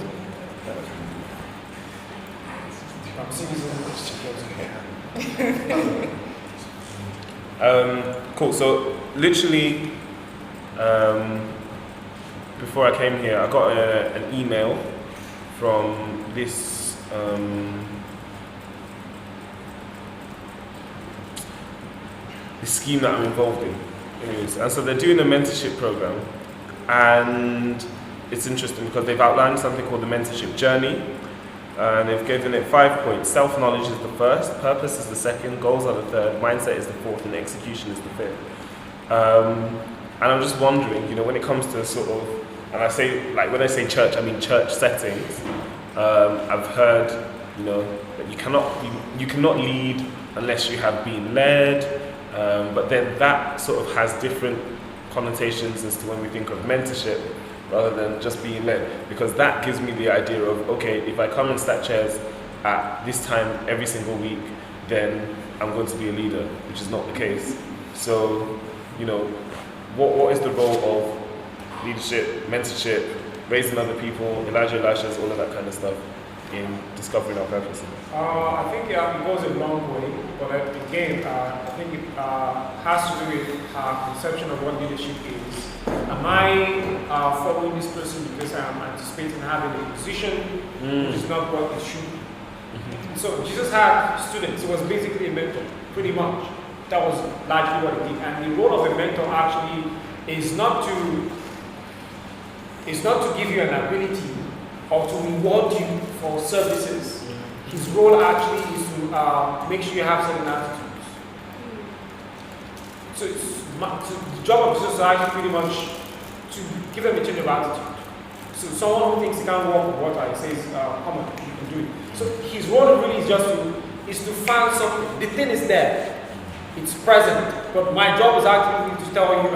Cool. So literally, before I came here, I got an email from this scheme that I'm involved in. Anyways, and so they're doing a mentorship program, and it's interesting because they've outlined something called the mentorship journey. And they've given it 5 points. Self-knowledge is the first, purpose is the second, goals are the third, mindset is the fourth, and execution is the fifth. And I'm just wondering, when it comes to sort of, and I say, like when I say church, I mean church settings. I've heard, that you cannot lead unless you have been led. But then that sort of has different connotations as to when we think of mentorship, rather than just being led, because that gives me the idea of, okay, if I come and stack chairs at this time every single week, then I'm going to be a leader, which is not the case. So, what is the role of leadership, mentorship, raising other people, Elijah's, all of that kind of stuff? in discovering our purpose? I think it goes a long way, but again, I think it has to do with our conception of what leadership is. Am I following this person because I'm anticipating having a position, which is not what it should be? So Jesus had students. He was basically a mentor, pretty much. That was largely what he did. And the role of a mentor actually is not to give you an ability or to reward you for services. His role actually is to make sure you have certain attitudes. So the job of Jesus is actually pretty much to give them a change of attitude. So someone who thinks he can't walk on water, he says, come on, you can do it. So his role really is just to find something. The thing is there. It's present. But my job is actually to tell you,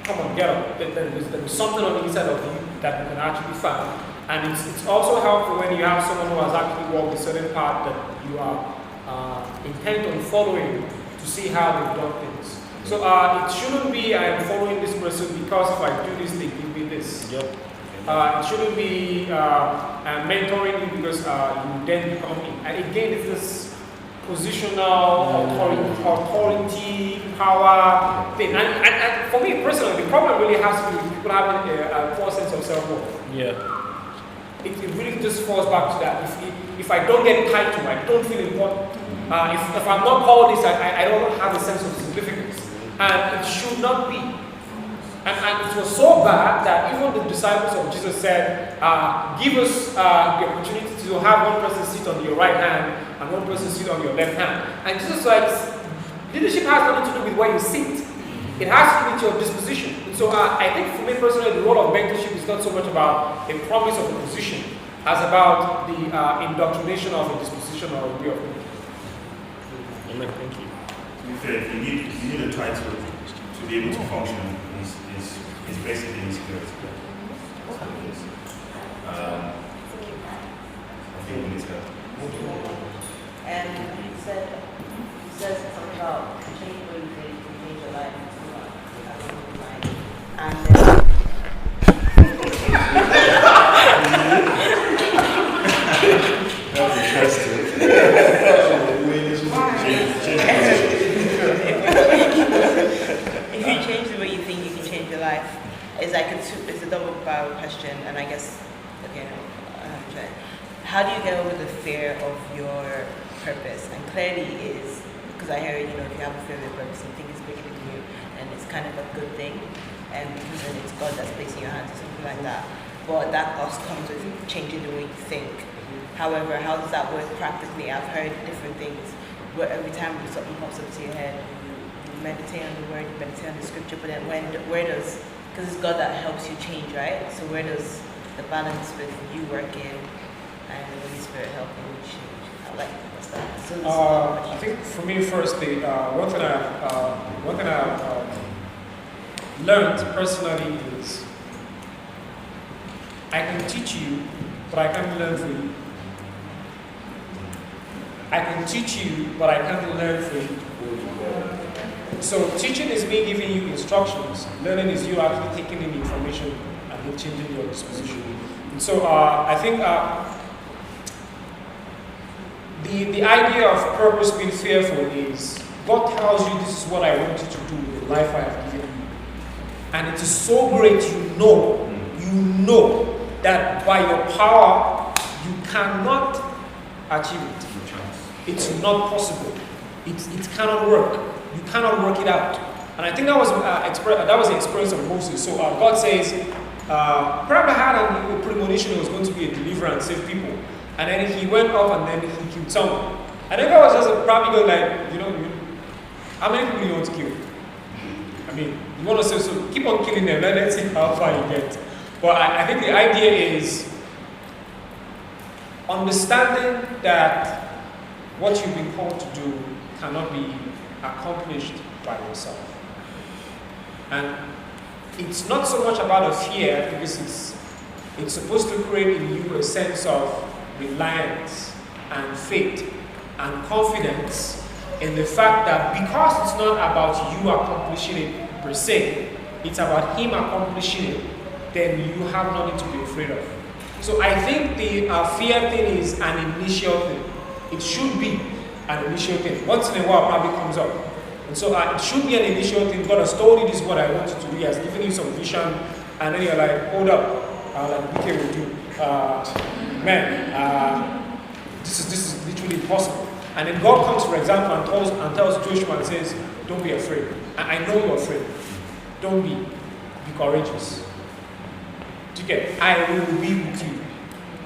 come on, get up. There's something on the inside of you that you can actually find. And it's also helpful when you have someone who has actually walked a certain path that you are intent on following to see how they've done things. So it shouldn't be I am following this person because if I do this, they give me this. Yep. It shouldn't be I'm mentoring you because you then become me. And again, it's this positional authority, power thing. And for me personally, the problem really has to do with people having a poor sense of self-worth. Yeah. It really just falls back to that. If I don't get tied to, I don't feel important. If I'm not called this, I don't have a sense of significance. And it should not be. And it was so bad that even the disciples of Jesus said, give us the opportunity to have one person sit on your right hand and one person sit on your left hand. And Jesus like, leadership has nothing to do with where you sit. It has to do with your disposition. And so I think for me personally, the role of mentorship is not so much about a promise of a position as about the indoctrination of a disposition or a way of thinking. Amen. Thank you. To be fair, if you need a title to be able to function, is basically insecurity. I think we need to. And you said something about change what you think to change your life. And That's interesting. if you change the way you think, you can change your life. It's like it's a double-barrel question, and I guess how do you get over the fear of your purpose? And clearly is because I heard if you have a fear of your purpose, you think it's bigger than you, and it's kind of a good thing, and because then it's God that's placing your hands or something like that. But that also comes with changing the way you think. However, how does that work practically? I've heard different things where every time something pops up to your head, you meditate on the word, you meditate on the scripture, but then where does, because it's God that helps you change, right? So where does the balance with you working and the Holy Spirit helping you change? What's that? So I think for me firstly, one thing I've learned personally is I can teach you, but I can't learn for you. I can teach you, but I can't learn for you. So teaching is me giving you instructions. Learning is you actually taking in information and then changing your disposition. And so I think the idea of purpose being fearful is God tells you this is what I want you to do with the life I have given you. And it is so great you know that by your power you cannot achieve it. It's not possible. It cannot work. You cannot work it out. And I think that was the experience of Moses. So God says, Abraham had a premonition he was going to be a deliverer and save people. And then he went up and then he killed someone. And then God was just probably going like, how many people you want to kill? I mean, you want to say, so keep on killing them, let's see how far you get. But I think the idea is understanding that what you've been called to do cannot be accomplished by yourself. And it's not so much about a fear because it's supposed to create in you a sense of reliance and faith and confidence in the fact that because it's not about you accomplishing it per se, it's about him accomplishing it, then you have nothing to be afraid of. So I think the fear thing is an initial thing. It should be an initial thing. Once in a while, probably comes up. And so it should be an initial thing. God has told you this is what I want you to do. He has given you some vision, and then you're like, hold up, like BK will do. This is literally impossible. And then God comes, for example, and tells Joshua and says, don't be afraid. I know you're afraid. Don't be courageous. Okay, I will be with you,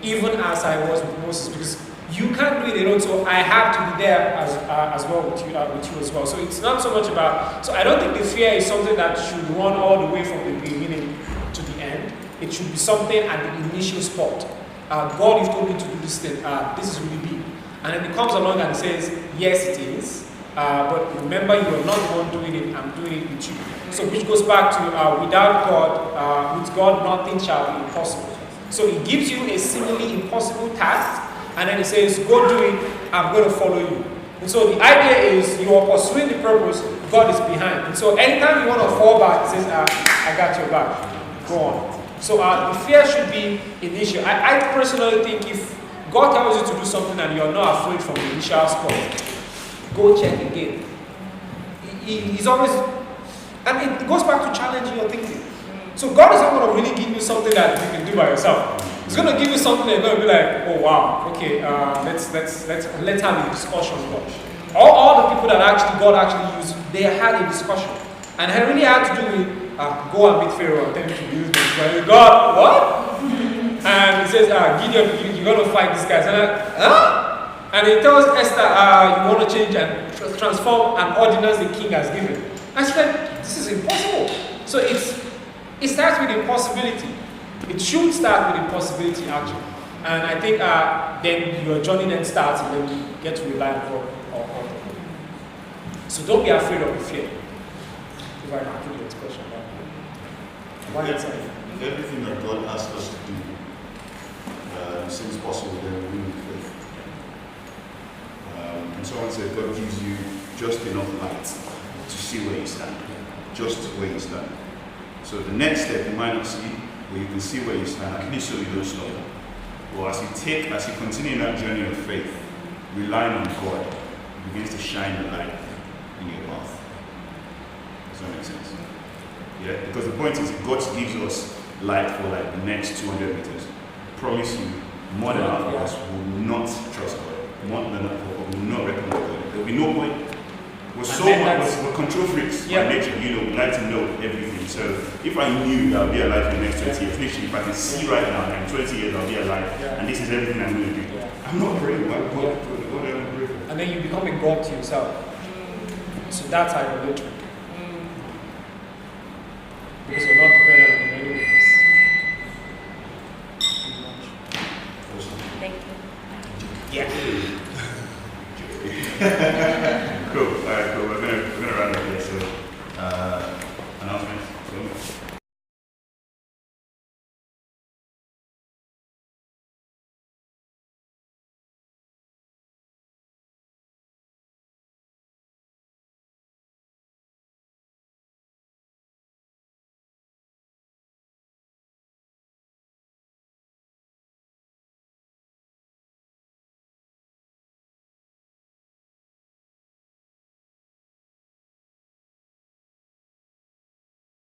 even as I was with Moses, because you can't do it alone, so I have to be there as well with you as well. So it's not so much about, so I don't think the fear is something that should run all the way from the beginning to the end. It should be something at the initial spot. God, you've told me to do this thing, this is really big. And then it comes along and says, yes it is, but remember you are not the one doing it, I'm doing it with you. So which goes back to without God, with God nothing shall be impossible. So he gives you a seemingly impossible task, and then he says, go do it, I'm going to follow you. And so the idea is you are pursuing the purpose, God is behind. And so anytime you want to fall back, he says, I got your back, go on. So the fear should be initial. I personally think if God tells you to do something and you're not afraid from the initial spot, go check again. He's always, and it goes back to challenging your thinking. So God is not going to really give you something that you can do by yourself. He's going to give you something that's going to be like, oh wow, okay, let's have a discussion. All the people that God actually used, they had a discussion, and it really had to do with go and meet Pharaoh and tell him to use this. God, what? And he says, Gideon, you're going to fight these guys. And he tells Esther, you want to change and transform an ordinance the king has given. And she's like, this is impossible. So it starts with impossibility. It should start with impossibility, actually. And I think then your journey then starts, and then you get to rely on God. So don't be afraid of the fear. If I can put the expression if everything that God asks us to do seems possible, then we will faith. And someone said God gives you just enough light to see where you stand. Just where you stand. So the next step you might not see, but you can see where you stand, at least so you don't stop. But as you continue that journey of faith, relying on God, it begins to shine the light in your path. Does that make sense? Yeah? Because the point is, God gives us light for like the next 200 meters. I promise you, more than half of us will not trust God. More than half of us will not reckon with God. There will be no point. We're control freaks by nature, we like to know everything. So if I knew that I'll be alive for the next 20 years, literally if I can see right now that in 20 years I'll be alive, and this is everything I'm going to do, I'm not praying. What am I praying for? And then you become a God to yourself. So that's idolatry. Because you're not dependent